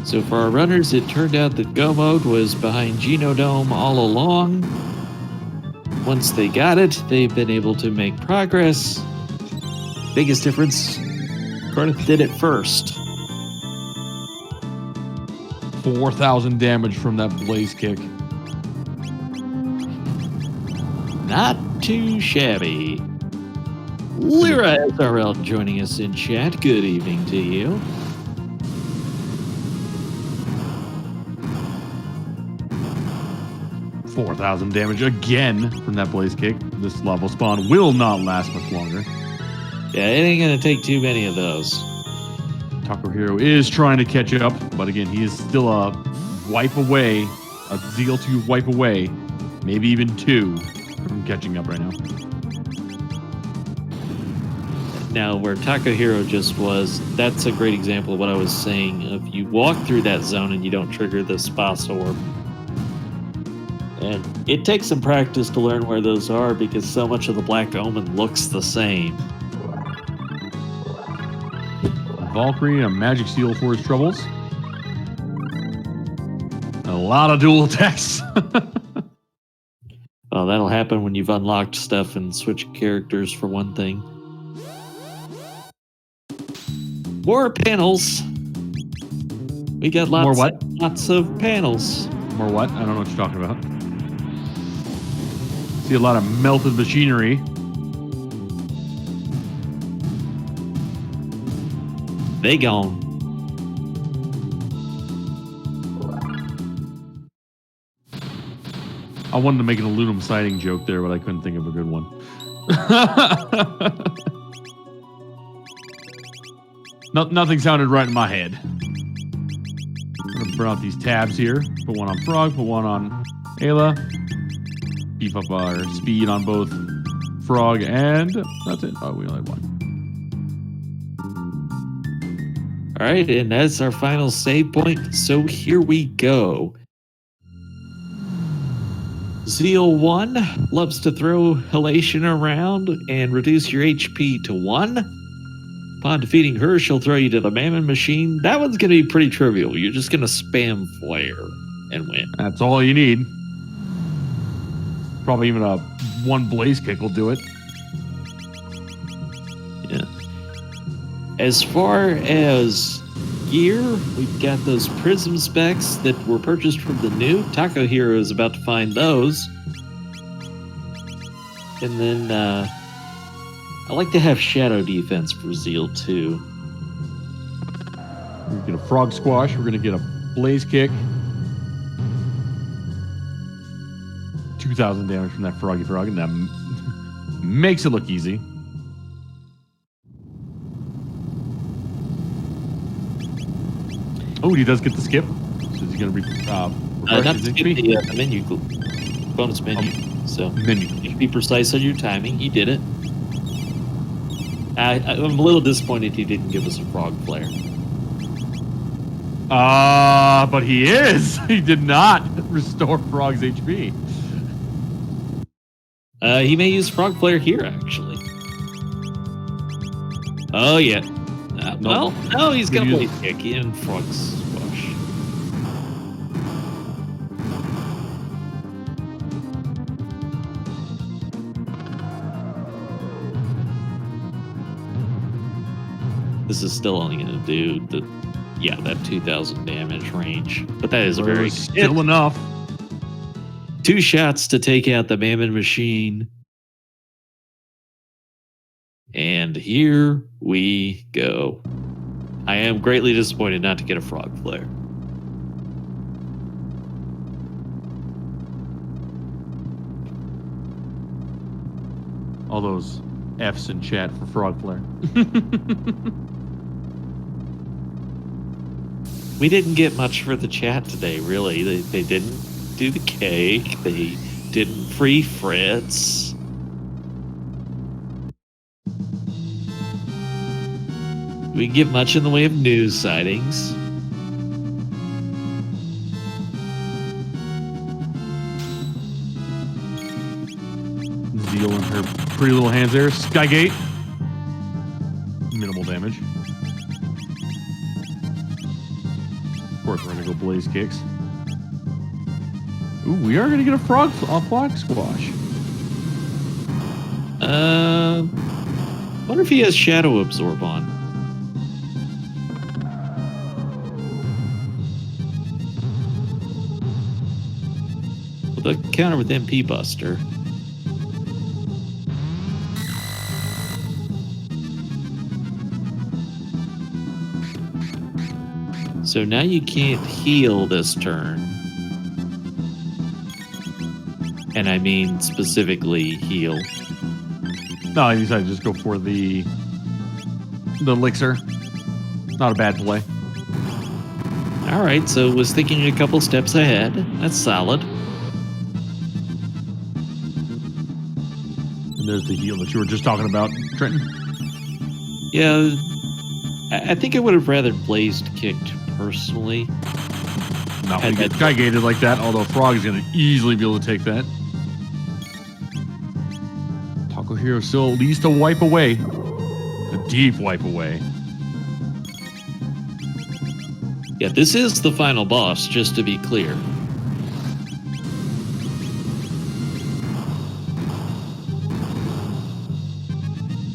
So for our runners, it turned out that Go Mode was behind Genodome all along. Once they got it, they've been able to make progress. Biggest difference, Korenth did it first. 4,000 damage from that blaze kick. Not too shabby. Lyra SRL joining us in chat. Good evening to you. $4,000 damage again from that blaze kick. This level spawn will not last much longer. Yeah, it ain't gonna take too many of those. Taco Hero is trying to catch up, but again, he is still a wipe away, a Zeal 2 wipe away, maybe even 2 from catching up right now. Now, where Taco Hero just was, that's a great example of what I was saying. If you walk through that zone and you don't trigger the Spas Orb, and it takes some practice to learn where those are because so much of the Black Omen looks the same. Valkyrie, a magic seal for his troubles. A lot of dual attacks. Well, that'll happen when you've unlocked stuff and switched characters for one thing. More panels. We got lots. More what? Lots of panels. More what? I don't know what you're talking about. See a lot of melted machinery. They gone. I wanted to make an aluminum siding joke there, but I couldn't think of a good one. Nothing sounded right in my head. I'm gonna burn out these tabs here. Put one on Frog, put one on Ayla. Beef up our speed on both Frog and that's it. Oh, we only have one. All right, and that's our final save point. So here we go. Zeal 1 loves to throw Halation around and reduce your HP to 1. Upon defeating her, she'll throw you to the Mammon Machine. That one's going to be pretty trivial. You're just going to spam Flare and win. That's all you need. Probably even a one Blaze Kick will do it. Yeah. As far as gear, we've got those prism specs that were purchased from the new. Taco Hero is about to find those. And then I like to have shadow defense for Zeal 2. We're going to get a Frog Squash. We're going to get a Blaze Kick. 2,000 damage from that Froggy Frog, and that makes it look easy. Oh, he does get the skip. So he's going to be not skip the menu, bonus menu. So menu. You can be precise on your timing. He did it. I'm a little disappointed he didn't give us a Frog Flare. But he is. He did not restore Frog's HP. He may use Frog Flare here, actually. Oh, yeah. Well, no, he's got a Blaze Kick and Frog Squash. This is still only going to do that 2,000 damage range. But that is very still enough. 2 shots to take out the Mammon Machine. And here we go. I am greatly disappointed not to get a Frog Flare. All those F's in chat for Frog Flare. We didn't get much for the chat today, really. They didn't do the cake. They didn't free Fritz. We didn't get much in the way of news sightings. Zeal in her pretty little hands there. Skygate. Minimal damage. Of course, we're going to go Blaze Kicks. Ooh, we are going to get a Frog Squash. Wonder if he has Shadow Absorb on. With a counter with MP Buster. So now you can't heal this turn. And I mean specifically heal. No, I decided to just go for the elixir. Not a bad play. All right, so was thinking a couple steps ahead. That's solid. And there's the heal that you were just talking about, Trenton. Yeah, I think I would have rather blazed kicked personally. Not when you get Sky Gated like that, although Frog is going to easily be able to take that. Taco Hero still at least a wipe away. A deep wipe away. Yeah, this is the final boss, just to be clear.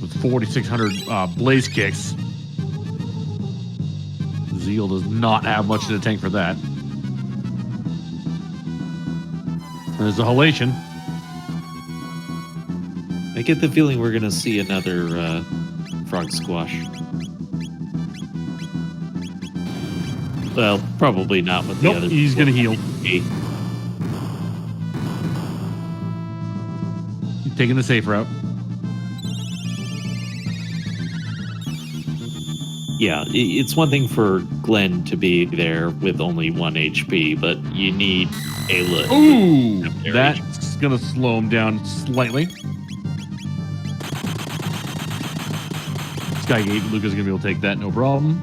With 4,600 blaze kicks, Zeal does not have much in the tank for that. There's a halation. I get the feeling we're going to see another frog squash. Well, probably not with the other. He's going to heal. He's taking the safe route. Yeah, it's one thing for Glenn to be there with only 1 HP, but you need Ayla. Ooh, that's going to slow him down slightly. Skygate, Luca's going to be able to take that, no problem.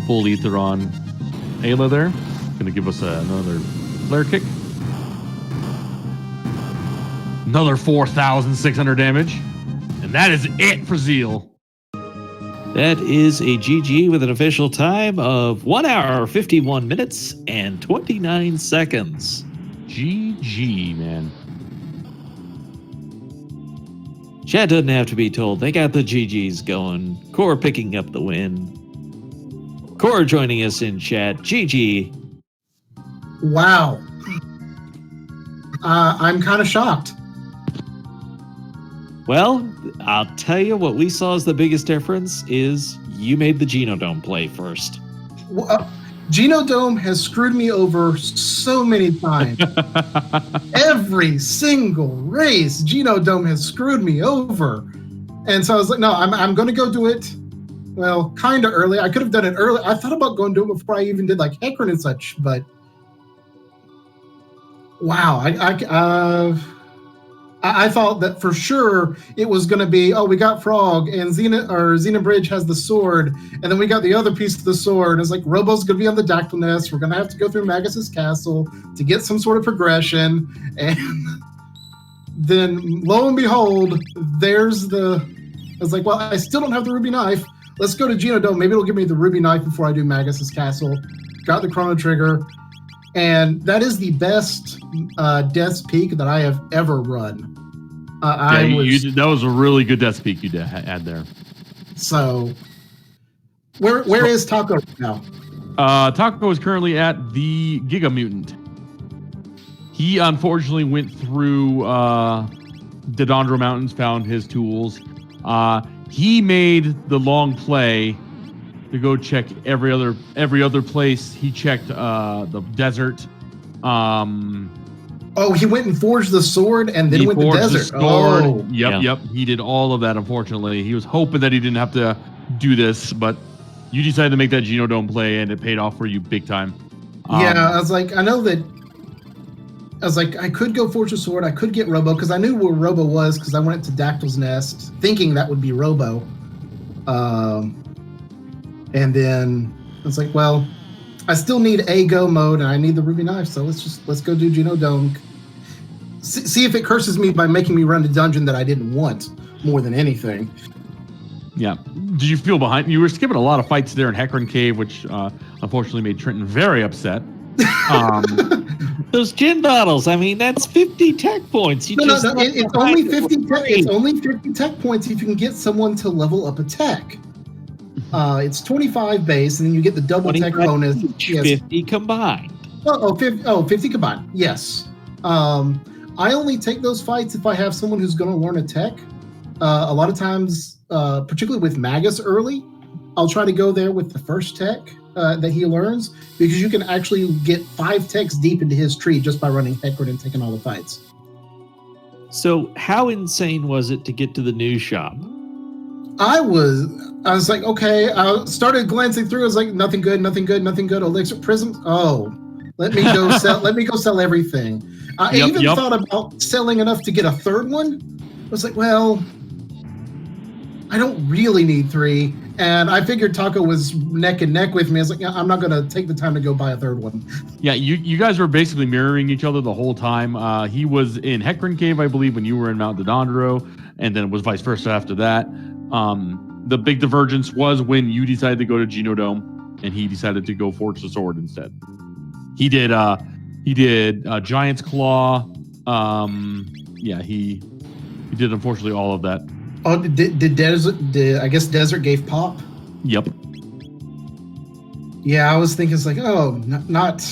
Full ether on Ayla there. Going to give us another flare kick. Another 4,600 damage. And that is it for Zeal. That is a GG with an official time of 1 hour, 51 minutes, and 29 seconds. GG, man. Chat doesn't have to be told. They got the GGs going. Core picking up the win. Core joining us in chat. GG. Wow. I'm kind of shocked. Well, I'll tell you what we saw as the biggest difference is you made the Genodome play first. Genodome has screwed me over so many times. Every single race, Genodome has screwed me over. And so I was like, no, I'm going to go do it. Well, kind of early. I could have done it early. I thought about going to do it before I even did like Hecarim and such, but wow, I thought that for sure it was going to be, oh, we got Frog and Xenobridge has the sword, and then we got the other piece of the sword. It's like Robo's going to be on the Dactyl Nest. We're going to have to go through Magus's castle to get some sort of progression, and then lo and behold, there's I was like, well, I still don't have the Ruby Knife. Let's go to Genodome. Maybe it'll give me the Ruby Knife before I do Magus's castle. Got the Chrono Trigger. And that is the best Death's Peak that I have ever run. That was a really good Death's Peak you had there. So, where is Taco now? Taco is currently at the Giga Mutant. He unfortunately went through Dodondro Mountains, found his tools. He made the long play to go check every other place. He checked the desert. Oh, he went and forged the sword and then went to the desert. Oh, yep. He did all of that. Unfortunately, he was hoping that he didn't have to do this, but you decided to make that Genodome play, and it paid off for you big time. I was like, I could go forge the sword. I could get Robo because I knew where Robo was because I went to Dactyl's Nest thinking that would be Robo. And then I was like, well, I still need a go mode and I need the Ruby Knife. So let's go do Genodome. See if it curses me by making me run a dungeon that I didn't want more than anything. Yeah. Did you feel behind? You were skipping a lot of fights there in Hecarim Cave, which unfortunately made Trenton very upset. Those gin bottles. I mean, that's 50 tech points. You No. just It's only 50 tech. It's only 50 tech points if you can get someone to level up a tech. It's 25 base, and then you get the double tech bonus. Yes. 50 combined. 50 combined. Yes. I only take those fights if I have someone who's going to learn a tech. A lot of times, particularly with Magus early, I'll try to go there with the first tech that he learns, because you can actually get 5 techs deep into his tree just by running Heckard and taking all the fights. So how insane was it to get to the news shop? I was like, okay. I started glancing through. I was like, nothing good. Elixir prisms. Oh, let me go sell. Let me go sell everything. I even thought about selling enough to get a third one. I was like, well, I don't really need 3. And I figured Taco was neck and neck with me. I was like, yeah, I'm not going to take the time to go buy a third one. Yeah, you guys were basically mirroring each other the whole time. He was in Heckran Cave, I believe, when you were in Mount Dodondro, and then it was vice versa after that. The big divergence was when you decided to go to Genodome, and he decided to go Forge the Sword instead. He did Giant's Claw. He did unfortunately all of that. Oh, did Desert? I guess Desert gave Pop. Yep. Yeah, I was thinking it's like, oh, not.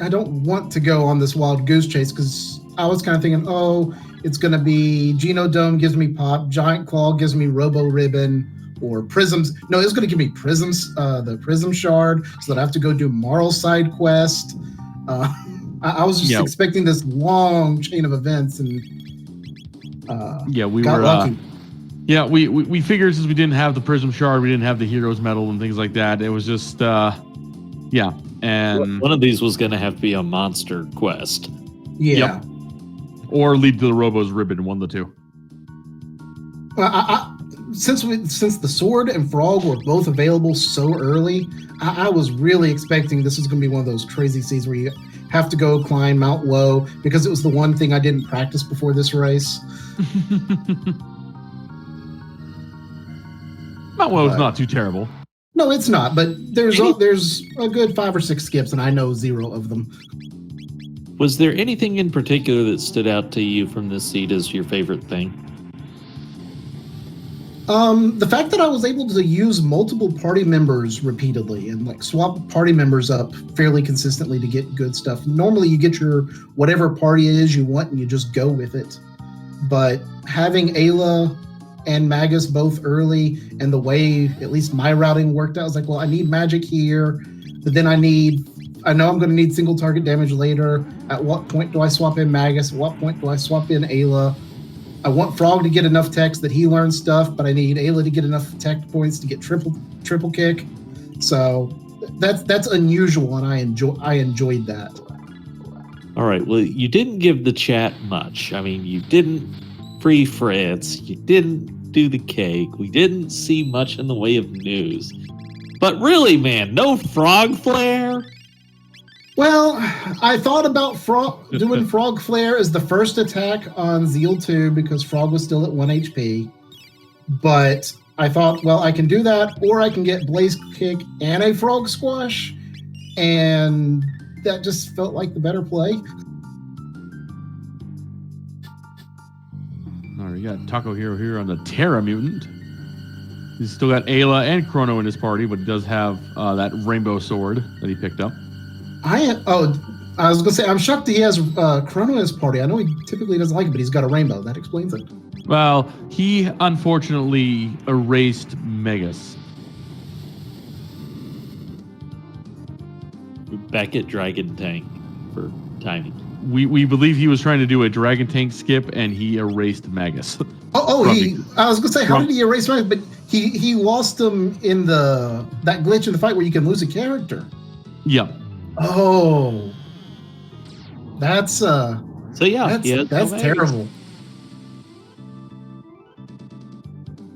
I don't want to go on this wild goose chase, because I was kind of thinking, oh, it's going to be Genodome gives me Pop, Giant Claw gives me Robo Ribbon, or Prisms. No, it's going to give me Prisms, the Prism Shard, so that I have to go do Marl side quest. I was just expecting this long chain of events, and we got were lucky. We figured since we didn't have the Prism Shard, we didn't have the Heroes Medal and things like that. It was just and one of these was going to have to be a monster quest. Yeah. Yep. Or lead to the Robo's Ribbon, one of the two. Since the Sword and Frog were both available so early, I was really expecting this was going to be one of those crazy seasons where you have to go climb Mount Woe, because it was the one thing I didn't practice before this race. Mount Woe is not too terrible. No, it's not, but there's a good 5 or 6 skips, and I know 0 of them. Was there anything in particular that stood out to you from this seed as your favorite thing? The fact that I was able to use multiple party members repeatedly and like swap party members up fairly consistently to get good stuff. Normally you get your whatever party it is you want and you just go with it. But having Ayla and Magus both early, and the way at least my routing worked out, I was like, well, I need magic here, but then I know I'm going to need single target damage later. At what point do I swap in Magus? At what point do I swap in Ayla? I want Frog to get enough techs that he learns stuff, but I need Ayla to get enough tech points to get triple kick. So that's unusual, and I enjoyed that. All right. Well, you didn't give the chat much. I mean, you didn't free Fritz. You didn't do the cake. We didn't see much in the way of news. But really, man, no Frog Flare? Well, I thought about doing Frog Flare as the first attack on Zeal 2 because Frog was still at 1 HP. But I thought, well, I can do that, or I can get Blaze Kick and a Frog Squash, and that just felt like the better play. All right, you got Taco Hero here on the Terra Mutant. He's still got Ayla and Chrono in his party, but he does have that Rainbow Sword that he picked up. I was gonna say, I'm shocked that he has Chrono in his party. I know he typically doesn't like it, but he's got a rainbow. That explains it. Well, he unfortunately erased Megas. Back at Dragon Tank for timing. We believe he was trying to do a Dragon Tank skip, and he erased Magus. I was gonna say, how did he erase Magus? But he lost him in that glitch in the fight where you can lose a character. Yep. Oh, that's that's terrible.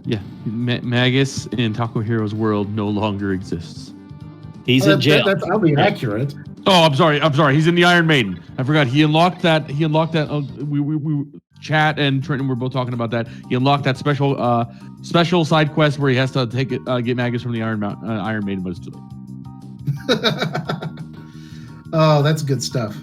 Yeah, Magus in Taco Hero's world no longer exists. He's in jail. That's probably accurate. Oh, I'm sorry. He's in the Iron Maiden. I forgot. He unlocked that. We chat and Trenton were both talking about that. He unlocked that special side quest where he has to get Magus from the Iron Maiden, but it's too late. Oh, that's good stuff.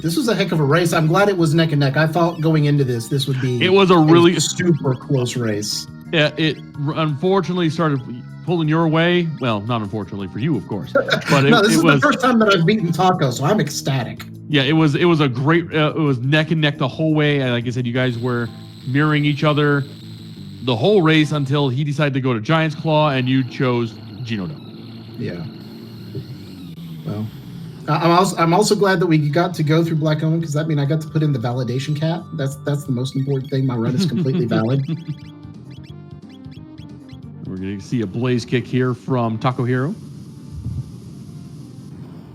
This was a heck of a race. I'm glad it was neck and neck. I thought going into this would be. It was a really super close race. Yeah, it unfortunately started pulling your way. Well, not unfortunately for you, of course. But this is the first time that I've beaten Taco, so I'm ecstatic. Yeah, it was a great. It was neck and neck the whole way. And like I said, you guys were mirroring each other the whole race until he decided to go to Giant's Claw, and you chose Genodome. Yeah. Well, I'm also glad that we got to go through Black Omen, because that means I got to put in the validation cap. That's the most important thing. My run is completely valid. We're going to see a blaze kick here from Taco Hero.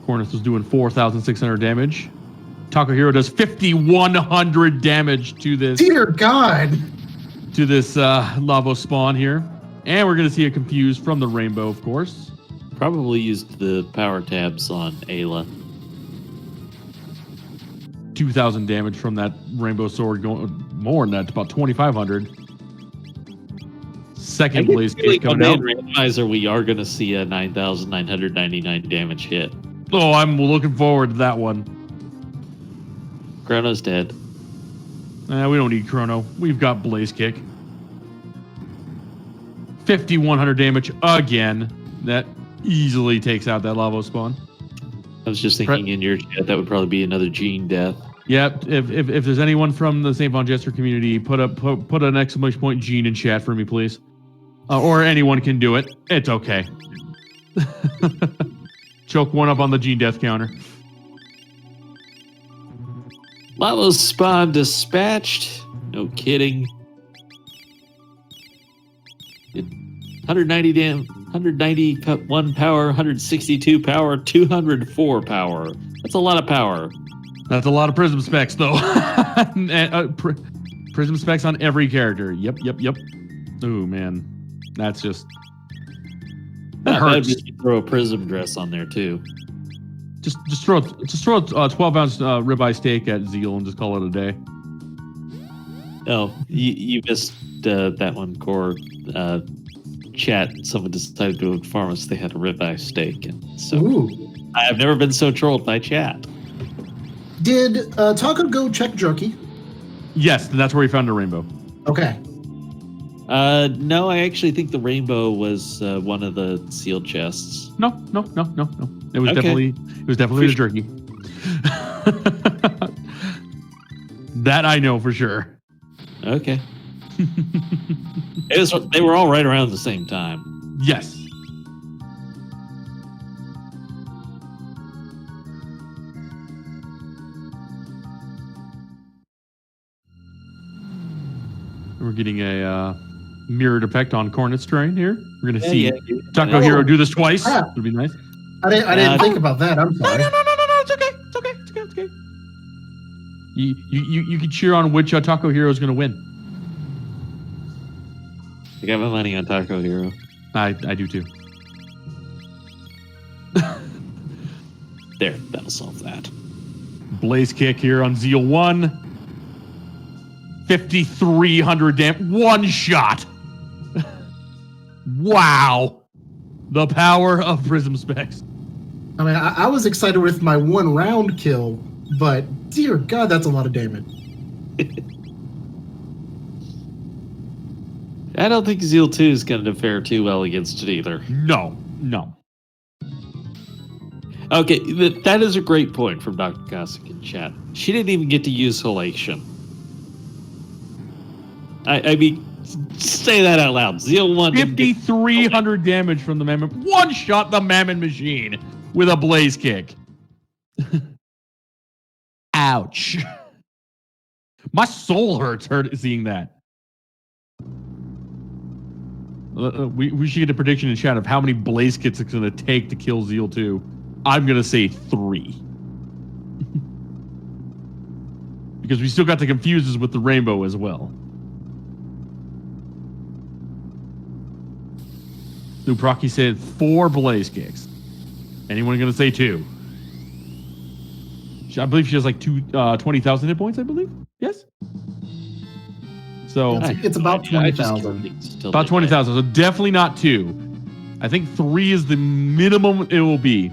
Korenth was doing 4,600 damage. Taco Hero does 5,100 damage to this. Dear God! To this lava spawn here. And we're going to see a confuse from the rainbow, of course. Probably used the power tabs on Ayla. 2,000 damage from that rainbow sword, going more than that, about 2,500. Second blaze kick coming out. Randomizer, we are going to see a 9,999 damage hit. Oh, I'm looking forward to that one. Chrono's dead. We don't need Chrono. We've got blaze kick. 5,100 damage again. That easily takes out that lava spawn. I was just thinking in your chat that would probably be another Gene death. Yep. If there's anyone from the St. Von Jester community, put an exclamation point Gene in chat for me, please. Or anyone can do it. It's okay. Choke one up on the Gene death counter. Lava spawn dispatched. No kidding. 191 power, 162 power, 204 power. That's a lot of power. That's a lot of prism specs, though. Prism specs on every character. Yep. Oh man, that's just. That hurts. Just throw a prism dress on there too. Just throw a 12-ounce ribeye steak at Zeal and just call it a day. Oh, you missed that one, Core. Chat. Someone decided to inform us they had a ribeye steak, and so I've never been so trolled by chat. Did Taco go check jerky? Yes, and that's where he found a rainbow. Okay. No, I actually think the rainbow was one of the sealed chests. No. It was definitely the jerky. That I know for sure. Okay. They were all right around the same time. Yes. We're getting a mirrored effect on Korenth's terrain here. We're going to see Taco Hero do this twice. Would be nice. I didn't think about that. I'm sorry. No. It's okay. You can cheer on which Taco Hero is going to win. I got my money on Taco Hero. I do too. There, that'll solve that. Blaze kick here on Zeal 1. 5,300 damage. One shot. Wow. The power of prism specs. I mean, I was excited with my one round kill, but dear God, that's a lot of damage. I don't think Zeal 2 is going to fare too well against it either. No. Okay, that is a great point from Dr. Cossack in chat. She didn't even get to use Halation. I mean, say that out loud. Zeal 1 5,300 damage from the Mammon. One shot the Mammon machine with a blaze kick. Ouch. My soul hurts seeing that. We should get a prediction in chat of how many blaze kits it's going to take to kill Zeal 2. I'm going to say 3. Because we still got the confuses with the rainbow as well. Lupraki said 4 blaze kicks. Anyone going to say 2? I believe she has like 20,000 hit points, I believe. Yes? So it's about 20,000. About 20,000. So definitely not 2. I think 3 is the minimum it will be.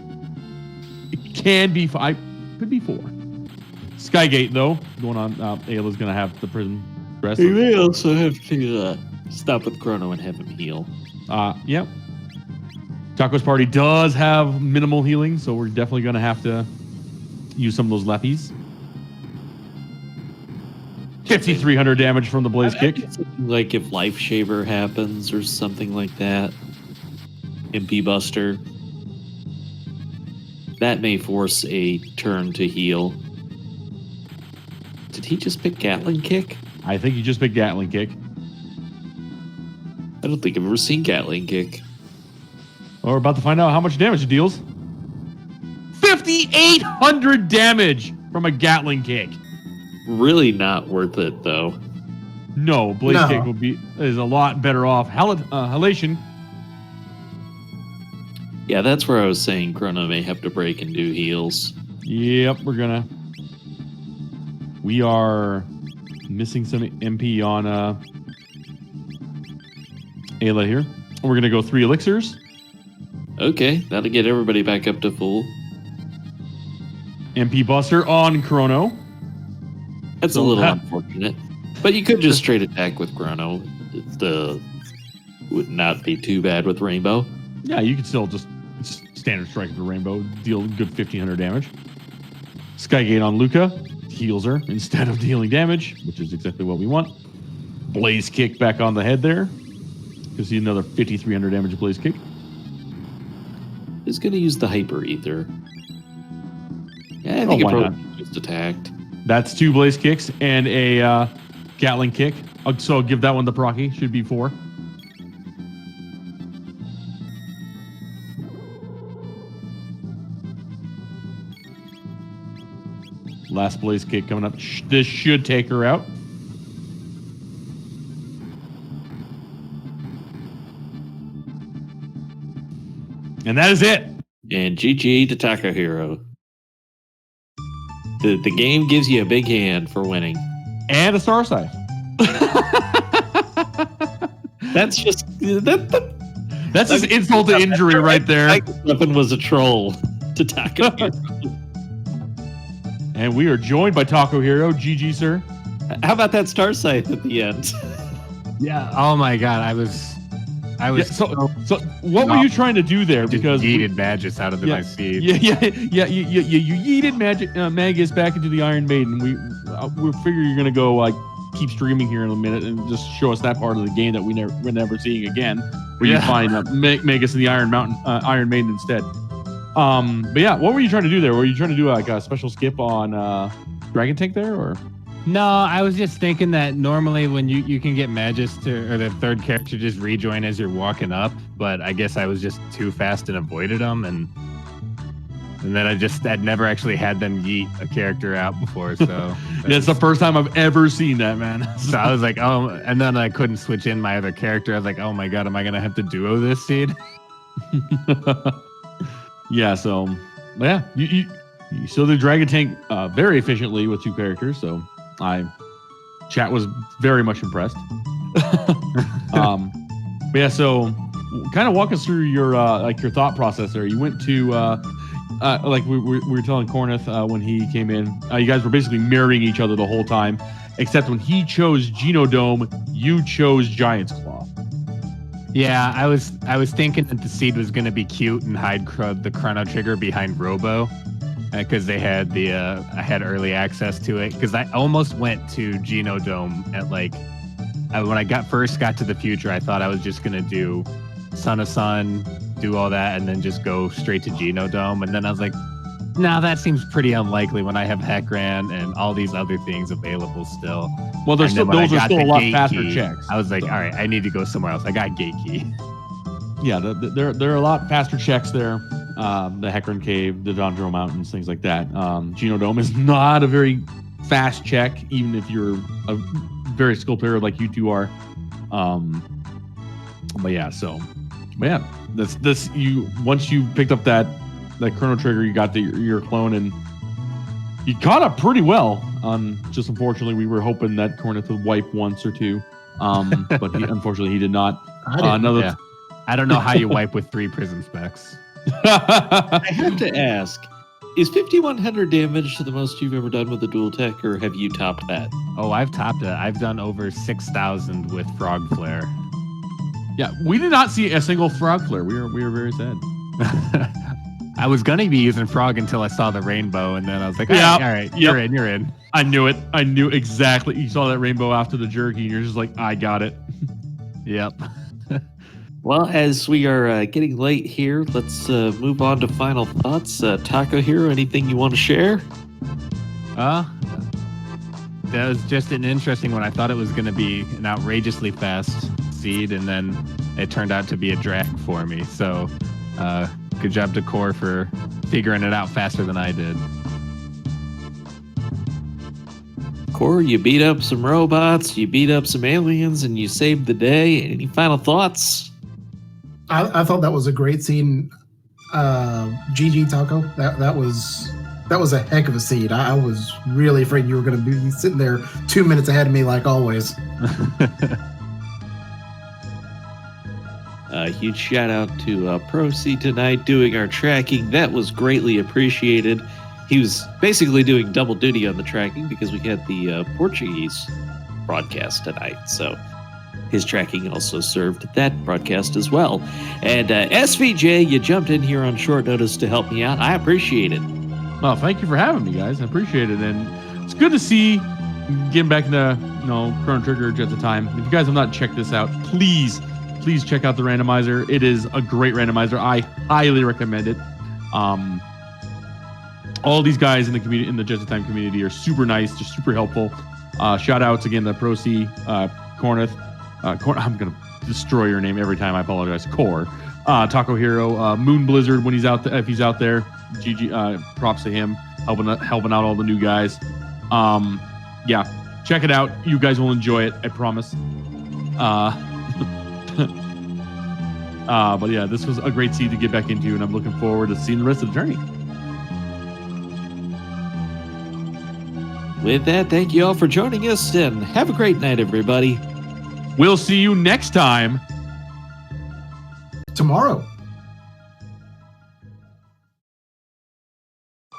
It can be 5, could be 4. Skygate though, going on. Ayla's gonna have the prison dress. You may also have to stop with Chrono and have him heal. Yep. Taco's party does have minimal healing, so we're definitely gonna have to use some of those leppies. 5,300 damage from the blaze kick. Like if Life Shaver happens or something like that. MP Buster. That may force a turn to heal. Did he just pick Gatling Kick? I think you just picked Gatling Kick. I don't think I've ever seen Gatling Kick. Well, we're about to find out how much damage it deals. 5,800 damage from a Gatling Kick. Really not worth it, though. No, Blaze Kick is a lot better off. Halation. Yeah, that's where I was saying Chrono may have to break and do heals. Yep, we are missing some MP on Ayla here. We're gonna go 3 elixirs. Okay, that'll get everybody back up to full. MP Buster on Chrono. That's a little unfortunate. But you could just straight attack with Chrono. It would not be too bad with Rainbow. Yeah, you could still just standard strike with the Rainbow, deal good 1,500 damage. Skygate on Luca, heals her instead of dealing damage, which is exactly what we want. Blaze Kick back on the head there. You'll see another 5,300 damage Blaze Kick. Is going to use the Hyper Ether. Yeah, I think it probably just attacked. That's 2 Blaze Kicks and a Gatling Kick. So give that one the procky. Should be 4. Last Blaze Kick coming up. This should take her out. And that is it. And GG to Taco Hero. The game gives you a big hand for winning. And a Star Scythe. That's just... That's just insult to injury right there. Weapon was a troll to Taco Hero. And we are joined by Taco Hero. GG, sir. How about that Star Scythe at the end? Yeah. Oh my God. I was. Yeah, so what were you trying to do there? Because yeeted Magus out of my seed. You yeeted Magus back into the Iron Maiden. We figure you're gonna go keep streaming here in a minute and just show us that part of the game that we're never seeing again, where you find Magus in the Iron Maiden instead. But yeah, what were you trying to do there? Were you trying to do like a special skip on Dragon Tank there, or? No, I was just thinking that normally when you can get Magus or the third character just rejoin as you're walking up, but I guess I was just too fast and avoided them, and then I'd never actually had them yeet a character out before, so it's the first time I've ever seen that, man. So I was like, oh, and then I couldn't switch in my other character. I was like, oh my God, am I gonna have to duo this seed? Yeah, so yeah, you still do Dragon Tank very efficiently with 2 characters, so chat was very much impressed. But yeah, so kind of walk us through your your thought process there. You went to like we were telling Korenth when he came in, you guys were basically mirroring each other the whole time, except when he chose Genodome, you chose Giant's Claw. Yeah, I was thinking that the seed was going to be cute and hide the Chrono Trigger behind Robo, because they had I had early access to it. Because I almost went to Genodome at when I first got to the future. I thought I was just going to do Son of Sun, do all that, and then just go straight to Genodome. And then I was like, nah, that seems pretty unlikely when I have Heckran and all these other things available still. Well, those are still a lot faster checks. I was like, all right, I need to go somewhere else. I got Gate Key. Yeah, there are a lot faster checks there. The Heckran Cave, the Dondro Mountains, things like that. Genodome is not a very fast check, even if you're a very skilled player like you two are. But yeah, once you picked up that Chrono Trigger, you got your clone, and you caught up pretty well. Just unfortunately, we were hoping that Korenth would wipe once or two, but unfortunately he did not. I I don't know how you wipe with 3 prism specs. I have to ask, is 5,100 damage the most you've ever done with a dual tech, or have you topped that? Oh, I've topped it. I've done over 6,000 with Frog Flare. Yeah, we did not see a single frog flare. We were very sad. I was gonna be using Frog until I saw the rainbow, and then I was like, Yeah. all right, you're in. I knew it. I knew exactly. You saw that rainbow after the jerky, and you're just like, I got it. Yep. Well, as we are getting late here, let's move on to final thoughts. Taco Hero, anything you want to share? That was just an interesting one. I thought it was going to be an outrageously fast seed, and then it turned out to be a drag for me. So, good job to Core for figuring it out faster than I did. Core, you beat up some robots, you beat up some aliens, and you saved the day. Any final thoughts? I thought that was a great scene. GG Taco. That was a heck of a seed. I was really afraid you were going to be sitting there 2 minutes ahead of me, like always. Huge shout out to Procy tonight doing our tracking. That was greatly appreciated. He was basically doing double duty on the tracking because we had the Portuguese broadcast tonight. So his tracking also served that broadcast as well. And SVJ, you jumped in here on short notice to help me out. I appreciate it. Well, thank you for having me, guys. I appreciate it. And it's good to see getting back into, Chrono Trigger Jets of Time. If you guys have not checked this out, please check out the randomizer. It is a great randomizer. I highly recommend it. All these guys in the community, in the Jets of Time community, are super nice, just super helpful. Shout outs again to Procy, Korenth. I'm gonna destroy your name every time. I apologize. Core, Taco Hero, Moon Blizzard when he's out if he's out there. GG, props to him helping out all the new guys. Yeah, check it out. You guys will enjoy it. I promise. But yeah, this was a great seed to get back into, and I'm looking forward to seeing the rest of the journey. With that, thank you all for joining us, and have a great night, everybody. We'll see you next time. Tomorrow.